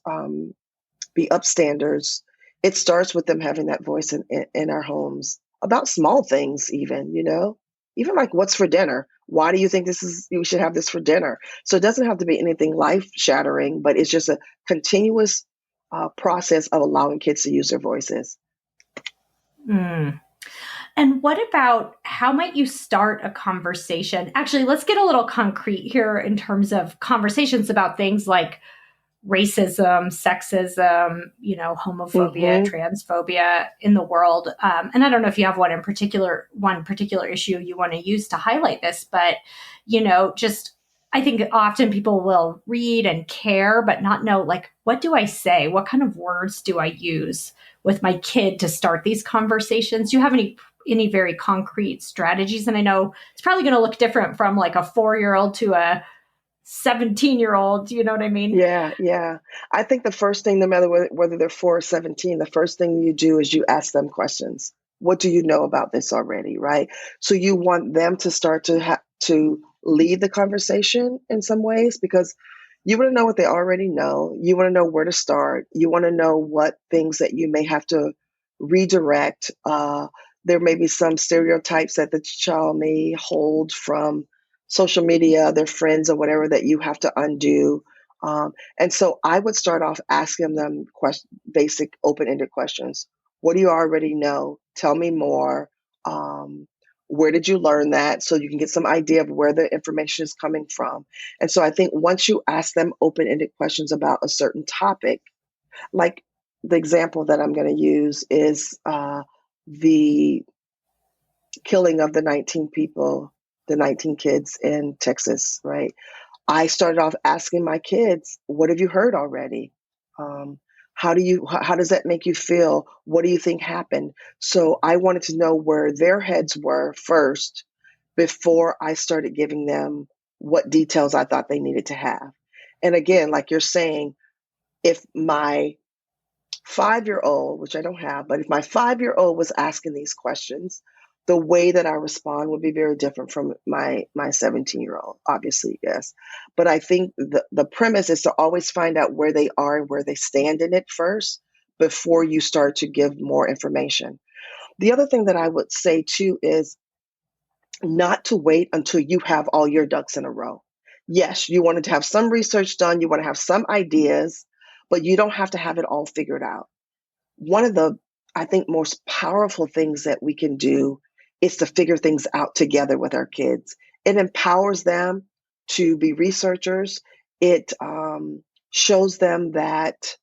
Be upstanders. It starts with them having that voice in our homes about small things, even like what's for dinner. Why do you think we should have this for dinner? So it doesn't have to be anything life shattering, but it's just a continuous process of allowing kids to use their voices. Mm. And what about how might you start a conversation? Actually, let's get a little concrete here in terms of conversations about things like racism, sexism, homophobia, transphobia in the world. And I don't know if you have one particular issue you want to use to highlight this, but, I think often people will read and care, but not know, like, what do I say? What kind of words do I use with my kid to start these conversations? Do you have any very concrete strategies? And I know it's probably going to look different from like a 4-year-old to a 17-year-old. You know what I mean? Yeah, yeah. I think the first thing, no matter whether they're 4 or 17, the first thing you do is you ask them questions. What do you know about this already, right? So you want them to start to lead the conversation in some ways, because you want to know what they already know. You want to know where to start. You want to know what things that you may have to redirect. There may be some stereotypes that the child may hold from social media, their friends, or whatever, that you have to undo. And so I would start off asking them basic open-ended questions. What do you already know? Tell me more. Where did you learn that? So you can get some idea of where the information is coming from. And so I think once you ask them open-ended questions about a certain topic, like the example that I'm going to use is the killing of the 19 people, the 19 kids in Texas, right? I started off asking my kids, what have you heard already? Um, how does that make you feel? What do you think happened? So I wanted to know where their heads were first before I started giving them what details I thought they needed to have. And again, like you're saying, if my 5-year-old, which I don't have, but if my 5-year-old was asking these questions, the way that I respond would be very different from my 17-year-old, obviously, yes. But I think the premise is to always find out where they are and where they stand in it first before you start to give more information. The other thing that I would say too is not to wait until you have all your ducks in a row. Yes, you wanted to have some research done, you want to have some ideas, but you don't have to have it all figured out. One of the, I think, most powerful things that we can do is to figure things out together with our kids. It empowers them to be researchers. It shows them that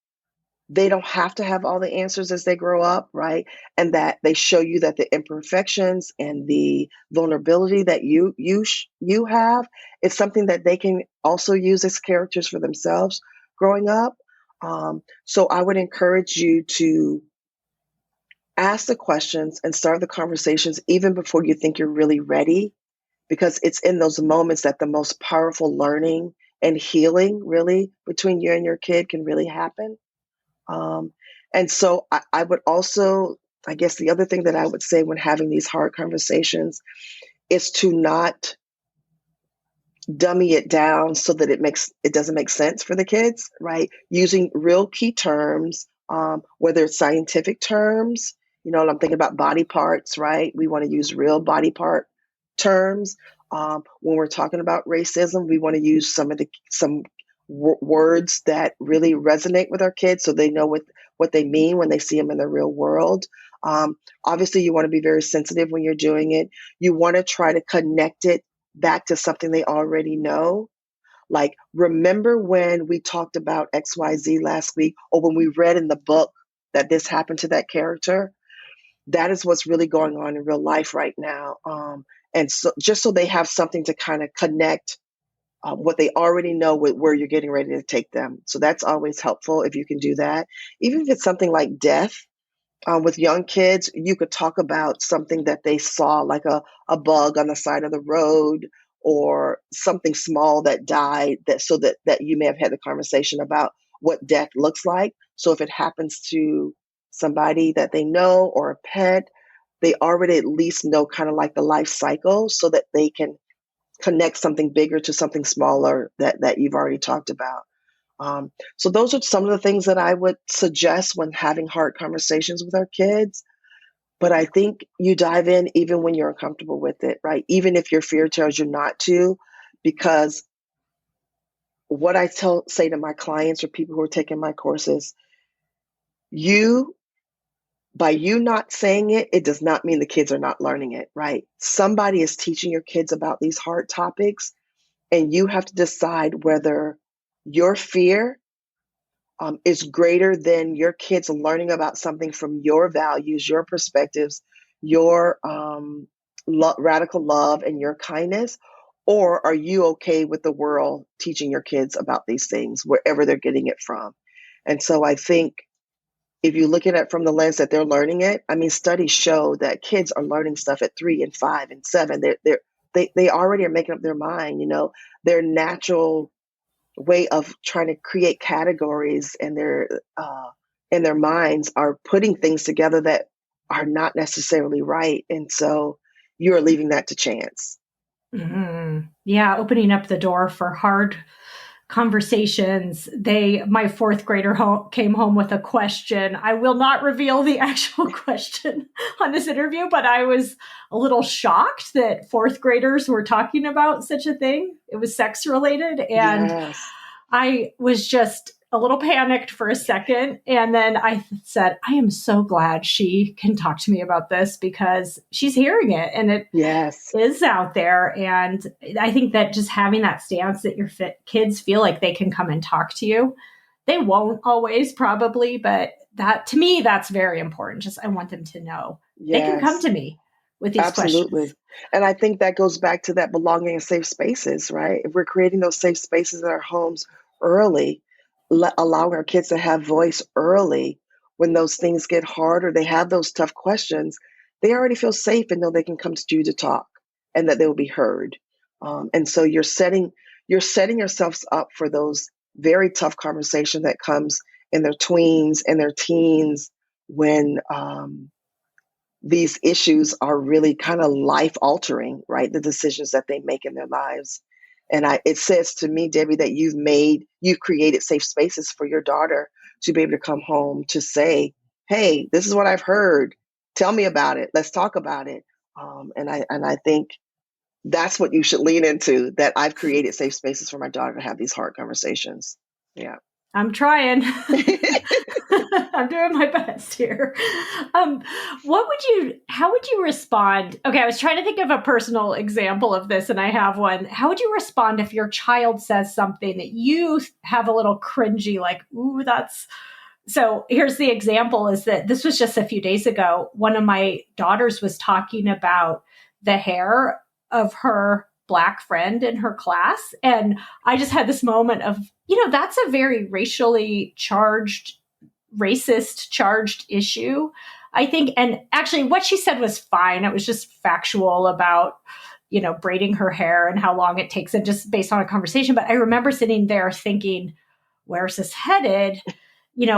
they don't have to have all the answers as they grow up, right? And that they show you that the imperfections and the vulnerability that you have is something that they can also use as characters for themselves growing up. So I would encourage you to ask the questions and start the conversations even before you think you're really ready, because it's in those moments that the most powerful learning and healing really between you and your kid can really happen. And so I would also, I guess the other thing that I would say when having these hard conversations is to not dummy it down so that it doesn't make sense for the kids, right? Using real key terms, whether it's scientific terms, I'm thinking about body parts, right? We want to use real body part terms. When we're talking about racism, we want to use some words that really resonate with our kids so they know what they mean when they see them in the real world. Obviously, you want to be very sensitive when you're doing it. You want to try to connect it back to something they already know. Like, remember when we talked about XYZ last week, or when we read in the book that this happened to that character? That is what's really going on in real life right now. And so just so they have something to kind of connect what they already know with where you're getting ready to take them. So that's always helpful if you can do that. Even if it's something like death, with young kids, you could talk about something that they saw, like a bug on the side of the road, or something small that died, that you may have had the conversation about what death looks like. So if it happens to somebody that they know or a pet, they already at least know kind of like the life cycle, so that they can connect something bigger to something smaller that you've already talked about. So those are some of the things that I would suggest when having hard conversations with our kids. But I think you dive in even when you're uncomfortable with it, right? Even if your fear tells you not to, because what I say to my clients or people who are taking my courses, by you not saying it, it does not mean the kids are not learning it, right? Somebody is teaching your kids about these hard topics, and you have to decide whether your fear is greater than your kids learning about something from your values, your perspectives, your radical love and your kindness. Or are you okay with the world teaching your kids about these things, wherever they're getting it from? And so I think if you look at it from the lens that they're learning it, I mean, studies show that kids are learning stuff at 3 and 5 and 7. They already are making up their mind, their natural way of trying to create categories in their minds are putting things together that are not necessarily right. And so you're leaving that to chance. Mm-hmm. Yeah, opening up the door for hard conversations. My fourth grader came home with a question. I will not reveal the actual question on this interview, but I was a little shocked that fourth graders were talking about such a thing. It was sex related. And Yes. I was just a little panicked for a second. And then I said, I am so glad she can talk to me about this because she's hearing it and it Yes. is out there. And I think that just having that stance that your kids feel like they can come and talk to you. They won't always probably, but that to me, that's very important. Just I want them to know they can come Yes. to me with these Absolutely. questions. And I think that goes back to that belonging in safe spaces, right? If we're creating those safe spaces in our homes early, allowing our kids to have voice early when those things get hard or they have those tough questions, they already feel safe and know they can come to you to talk and that they will be heard. And so you're setting yourselves up for those very tough conversations that comes in their tweens and their teens when these issues are really kind of life altering, right? The decisions that they make in their lives. And it says to me, Debbie, that you've created safe spaces for your daughter to be able to come home to say, hey, this is what I've heard. Tell me about it. Let's talk about it. And I think that's what you should lean into, that I've created safe spaces for my daughter to have these hard conversations. Yeah. I'm trying. I'm doing my best here. How would you respond? Okay, I was trying to think of a personal example of this and I have one. How would you respond if your child says something that you have a little cringy, like, ooh, so here's the example is that this was just a few days ago. One of my daughters was talking about the hair of her Black friend in her class. And I just had this moment of, that's a very racially charged, racist charged issue, I think. And actually what she said was fine. It was just factual about, braiding her hair and how long it takes and just based on a conversation. But I remember sitting there thinking, where's this headed?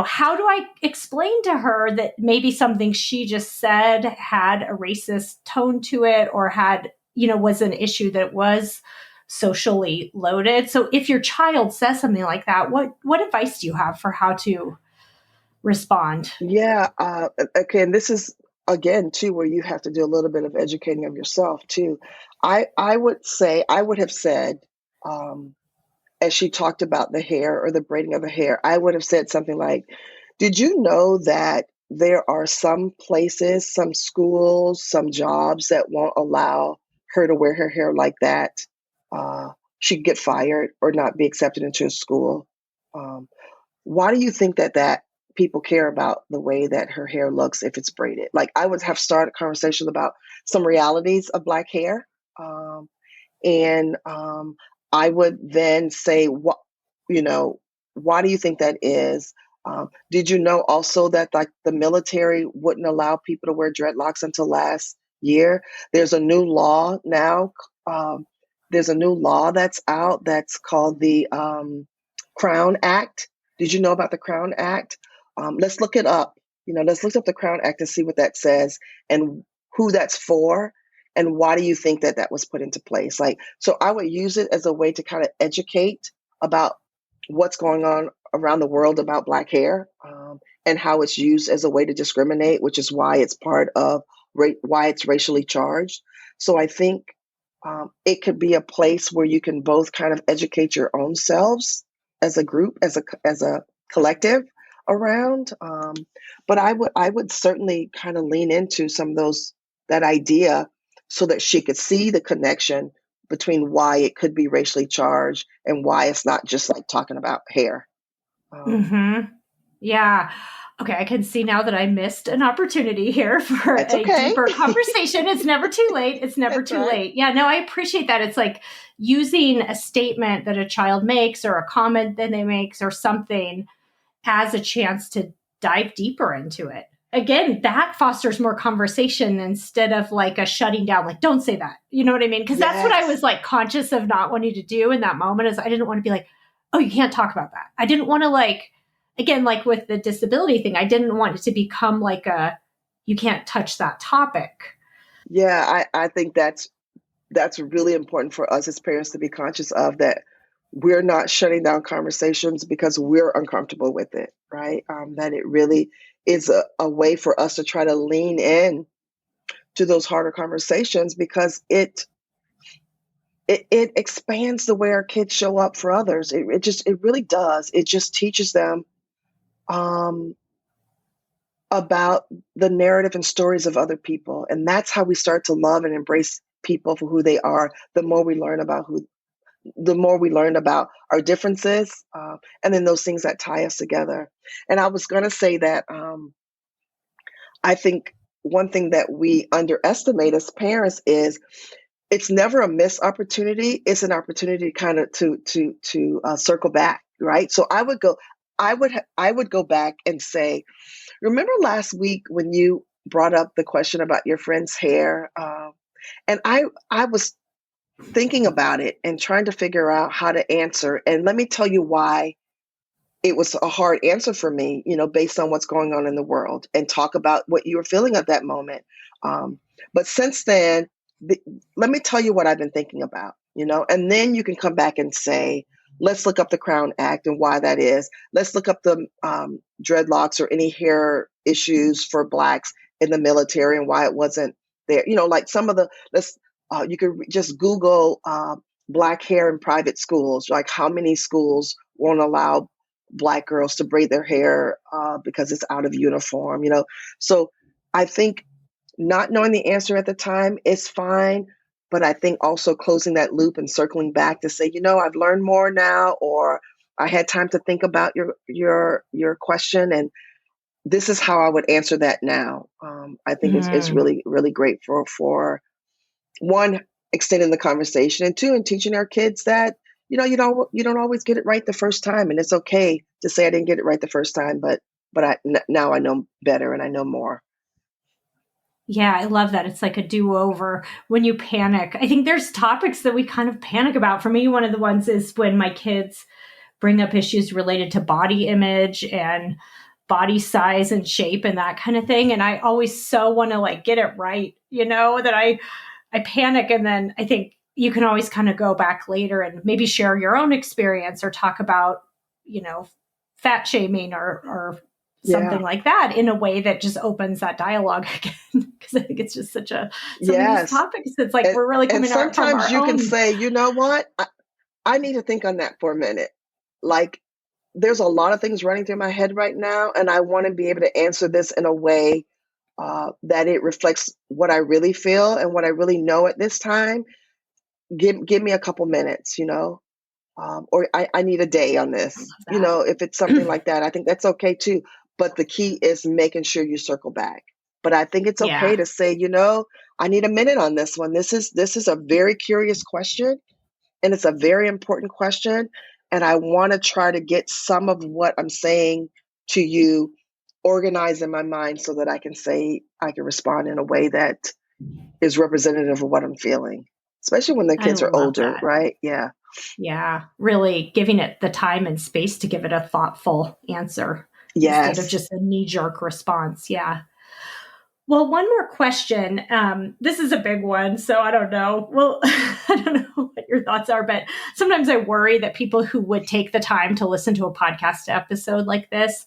How do I explain to her that maybe something she just said had a racist tone to it or had, was an issue that was socially loaded? So if your child says something like that, what advice do you have for how to respond? Yeah. Okay. And this is, again, too, where you have to do a little bit of educating of yourself, too. I would have said, as she talked about the hair or the braiding of the hair, I would have said something like, did you know that there are some places, some schools, some jobs that won't allow her to wear her hair like that? She could get fired or not be accepted into a school. Why do you think that people care about the way that her hair looks if it's braided? Like, I would have started conversations about some realities of Black hair. And I would then say, why do you think that is? Did you know also that like the military wouldn't allow people to wear dreadlocks until last year? There's a new law now. There's a new law that's out that's called the Crown Act. Did you know about the Crown Act? Let's look it up. Let's look up the Crown Act and see what that says and who that's for. And why do you think that was put into place? So I would use it as a way to kind of educate about what's going on around the world about Black hair and how it's used as a way to discriminate, which is why it's part of why it's racially charged. So I think it could be a place where you can both kind of educate your own selves as a group, as a collective around. But I would certainly kind of lean into some of that idea so that she could see the connection between why it could be racially charged and why it's not just like talking about hair. Yeah. Okay, I can see now that I missed an opportunity here for a deeper conversation. It's never too late. It's never too late. Yeah, no, I appreciate that. It's like using a statement that a child makes or a comment that they makes or something as a chance to dive deeper into it. Again, that fosters more conversation instead of like a shutting down, like, don't say that. You know what I mean? Because that's what I was like conscious of not wanting to do in that moment is I didn't want to be like, oh, you can't talk about that. I didn't want to like, again, like with the disability thing, I didn't want it to become like you can't touch that topic. Yeah, I think that's really important for us as parents to be conscious of, that we're not shutting down conversations because we're uncomfortable with it, right? That it really is a way for us to try to lean in to those harder conversations, because it expands the way our kids show up for others. It really does. It just teaches them about the narrative and stories of other people. And that's how we start to love and embrace people for who they are. The more we learn about our differences, and then those things that tie us together. And I was going to say that I think one thing that we underestimate as parents is it's never a missed opportunity. It's an opportunity kind of to circle back, right? So I would go back and say, remember last week when you brought up the question about your friend's hair? And I was thinking about it and trying to figure out how to answer. And let me tell you why it was a hard answer for me, based on what's going on in the world, and talk about what you were feeling at that moment. But since then, let me tell you what I've been thinking about, and then you can come back and say, let's look up the Crown Act and why that is. Let's look up the dreadlocks or any hair issues for Blacks in the military and why it wasn't there. Like some of the, you could just Google Black hair in private schools, like how many schools won't allow Black girls to braid their hair because it's out of uniform, So I think not knowing the answer at the time is fine. But I think also closing that loop and circling back to say, I've learned more now, or I had time to think about your question, and this is how I would answer that now. I think it's really, really great for one, extending the conversation, and two, and teaching our kids that, you don't always get it right the first time. And it's okay to say I didn't get it right the first time, but now I know better and I know more. Yeah, I love that. It's like a do-over when you panic. I think there's topics that we kind of panic about. For me, one of the ones is when my kids bring up issues related to body image and body size and shape and that kind of thing. And I always so want to like get it right, that I panic. And then I think you can always kind of go back later and maybe share your own experience or talk about, fat shaming or something like that in a way that just opens that dialogue again. Because I think it's just some of these topics. It's like we're really coming out from our own. And sometimes you can say, you know what? I need to think on that for a minute. Like, there's a lot of things running through my head right now, and I want to be able to answer this in a way that it reflects what I really feel and what I really know at this time. Give me a couple minutes, or I need a day on this. If it's something like that, I think that's okay too. But the key is making sure you circle back. But I think it's okay to say, I need a minute on this one. This is a very curious question, and it's a very important question. And I want to try to get some of what I'm saying to you organized in my mind so that I can respond in a way that is representative of what I'm feeling, especially when the kids are older, right? Yeah. Yeah. Really giving it the time and space to give it a thoughtful answer. Yes. Instead of just a knee-jerk response. Yeah. Well, one more question. This is a big one, so I don't know. Well, I don't know what your thoughts are, but sometimes I worry that people who would take the time to listen to a podcast episode like this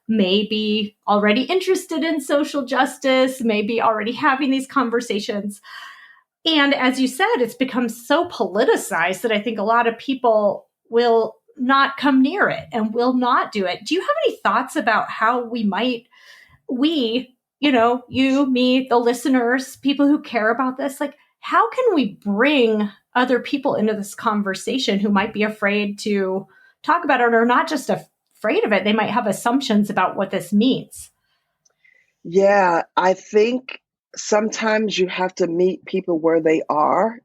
may be already interested in social justice, maybe already having these conversations. And as you said, it's become so politicized that I think a lot of people will not come near it and will not do it. Do you have any thoughts about how you, me, the listeners, people who care about this, like how can we bring other people into this conversation who might be afraid to talk about it or not just afraid of it? They might have assumptions about what this means. Yeah, I think sometimes you have to meet people where they are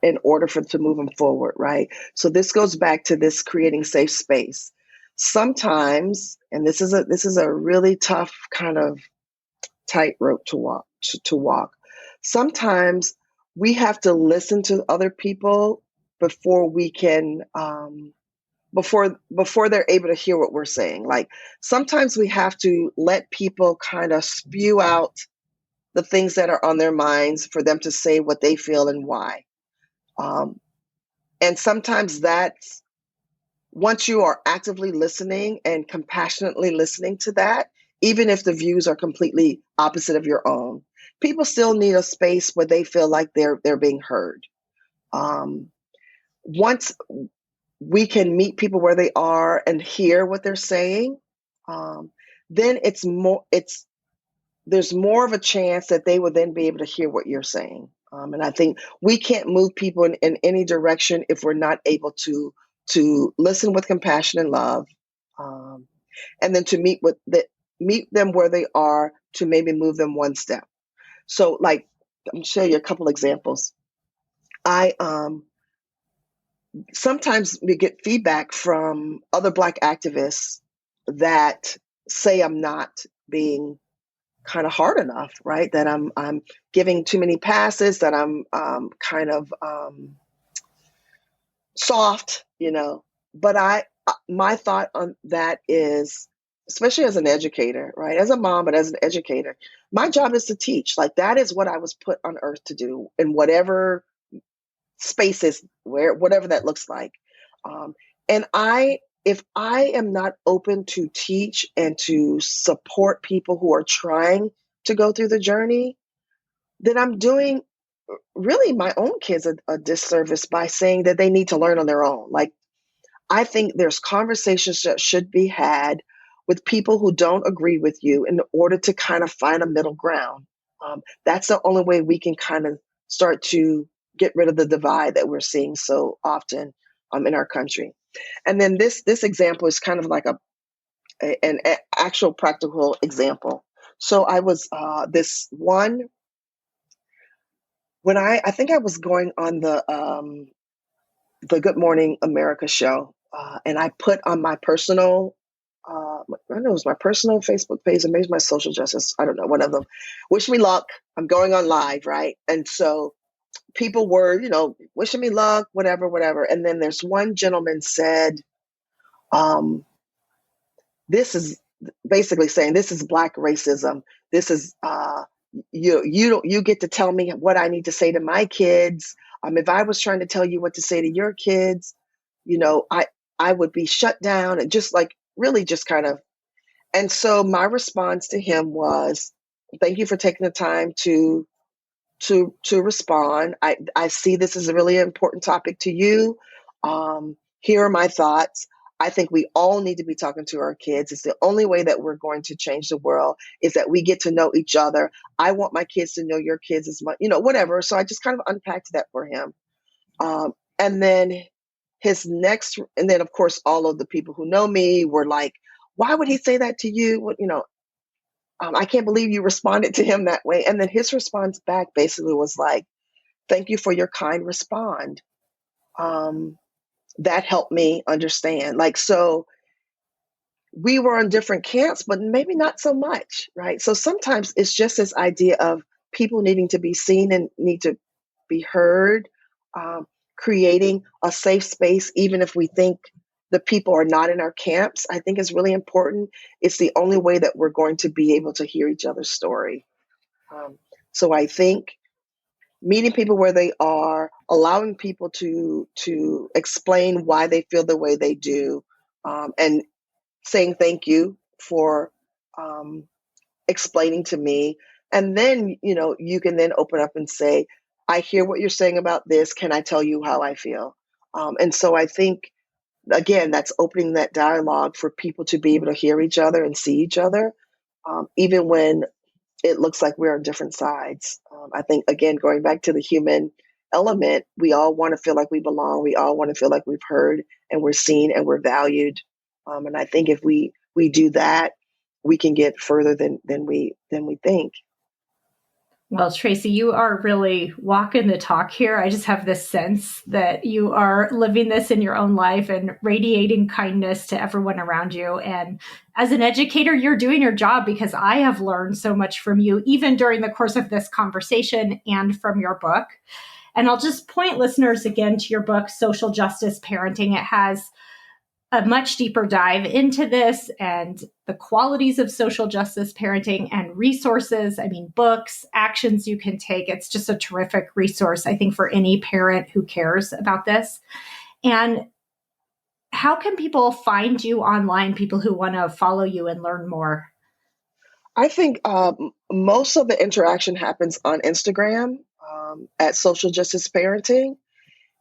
in order to move them forward, right? So this goes back to this creating safe space. Sometimes, and this is a really tough kind of tightrope to walk. Sometimes we have to listen to other people before we can before they're able to hear what we're saying. Like sometimes we have to let people kind of spew out the things that are on their minds for them to say what they feel and why. And sometimes that's once you are actively listening and compassionately listening to that, even if the views are completely opposite of your own, people still need a space where they feel like they're being heard. Once we can meet people where they are and hear what they're saying, then there's more of a chance that they will then be able to hear what you're saying. And I think we can't move people in any direction if we're not able to listen with compassion and love, and then to meet them where they are, to maybe move them one step. So, like, I'm gonna show you a couple examples. I sometimes we get feedback from other Black activists that say I'm not being kind of hard enough, right? That I'm giving too many passes, that I'm kind of soft, But my thought on that is, especially as an educator, right? As a mom, but as an educator, my job is to teach. Like that is what I was put on earth to do in whatever spaces, whatever that looks like. And if I am not open to teach and to support people who are trying to go through the journey, then I'm doing really my own kids a disservice by saying that they need to learn on their own. Like, I think there's conversations that should be had with people who don't agree with you in order to kind of find a middle ground. That's the only way we can kind of start to get rid of the divide that we're seeing so often in our country. And then this example is kind of like an actual practical example. So I was this one when I think I was going on the Good Morning America show, and I put on my personal, I know it was my personal Facebook page and maybe my social justice, I don't know, one of them. Wish me luck. I'm going on live, right? And so people were, wishing me luck, whatever. And then there's one gentleman said, this is basically saying this is Black racism. This is you get to tell me what I need to say to my kids. If I was trying to tell you what to say to your kids, I would be shut down, and just like really just kind of. And so my response to him was, thank you for taking the time to respond. I see this as a really important topic to you. Here are my thoughts. I think we all need to be talking to our kids. It's the only way that we're going to change the world is that we get to know each other. I want my kids to know your kids as much, whatever. So I just kind of unpacked that for him. And then and then of course, all of the people who know me were like, why would he say that to you? I can't believe you responded to him that way. And then his response back basically was like, thank you for your kind respond. That helped me understand. Like, so we were on different camps, but maybe not so much, right? So sometimes it's just this idea of people needing to be seen and need to be heard, creating a safe space, even if we think the people are not in our camps, I think is really important. It's the only way that we're going to be able to hear each other's story. So I think meeting people where they are, allowing people to explain why they feel the way they do, and saying thank you for explaining to me. And then, you can then open up and say, I hear what you're saying about this. Can I tell you how I feel? And so I think, again, that's opening that dialogue for people to be able to hear each other and see each other, even when it looks like we're on different sides. I think, again, going back to the human element, we all want to feel like we belong. We all want to feel like we've heard and we're seen and we're valued. And I think if we do that, we can get further than we think. Well, Traci, you are really walking the talk here. I just have this sense that you are living this in your own life and radiating kindness to everyone around you. And as an educator, you're doing your job, because I have learned so much from you, even during the course of this conversation and from your book. And I'll just point listeners again to your book, Social Justice Parenting. It has a much deeper dive into this and the qualities of social justice parenting and resources. I mean, books, actions you can take. It's just a terrific resource, I think, for any parent who cares about this. And how can people find you online, people who want to follow you and learn more? I think most of the interaction happens on Instagram at Social Justice Parenting.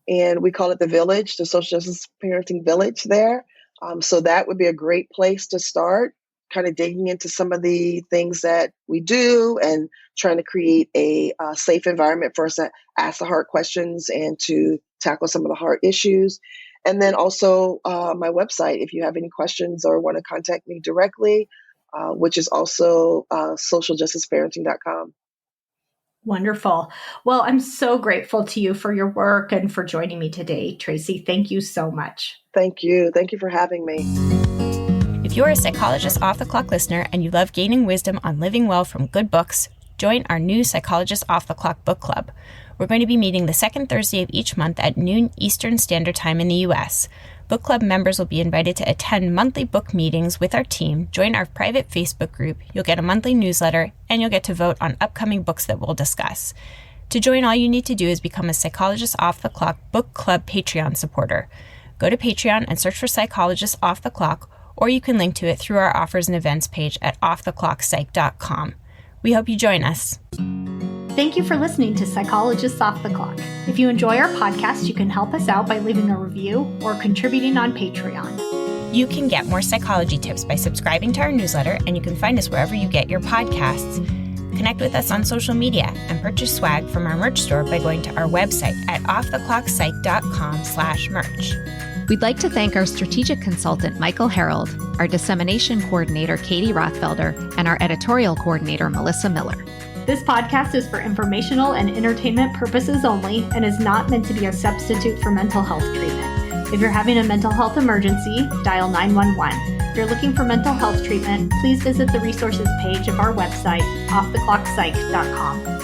And we call it the Village, the Social Justice Parenting Village there. So that would be a great place to start, kind of digging into some of the things that we do and trying to create a safe environment for us to ask the hard questions and to tackle some of the hard issues. And then also my website, if you have any questions or want to contact me directly, which is also socialjusticeparenting.com. Wonderful. Well, I'm so grateful to you for your work and for joining me today, Traci. Thank you so much. Thank you. Thank you for having me. If you're a Psychologist Off the Clock listener and you love gaining wisdom on living well from good books, join our new Psychologist Off the Clock book club. We're going to be meeting the second Thursday of each month at noon Eastern Standard Time in the U.S. Book club members will be invited to attend monthly book meetings with our team, join our private Facebook group, you'll get a monthly newsletter, and you'll get to vote on upcoming books that we'll discuss. To join, all you need to do is become a Psychologist Off the Clock Book Club Patreon supporter. Go to Patreon and search for Psychologist Off the Clock, or you can link to it through our offers and events page at offtheclockpsych.com. We hope you join us. Thank you for listening to Psychologists Off the Clock. If you enjoy our podcast, you can help us out by leaving a review or contributing on Patreon. You can get more psychology tips by subscribing to our newsletter, and you can find us wherever you get your podcasts. Connect with us on social media and purchase swag from our merch store by going to our website at offtheclockpsych.com/merch. We'd like to thank our strategic consultant, Michael Harold, our dissemination coordinator, Katie Rothfelder, and our editorial coordinator, Melissa Miller. This podcast is for informational and entertainment purposes only and is not meant to be a substitute for mental health treatment. If you're having a mental health emergency, dial 911. If you're looking for mental health treatment, please visit the resources page of our website, offtheclockpsych.com.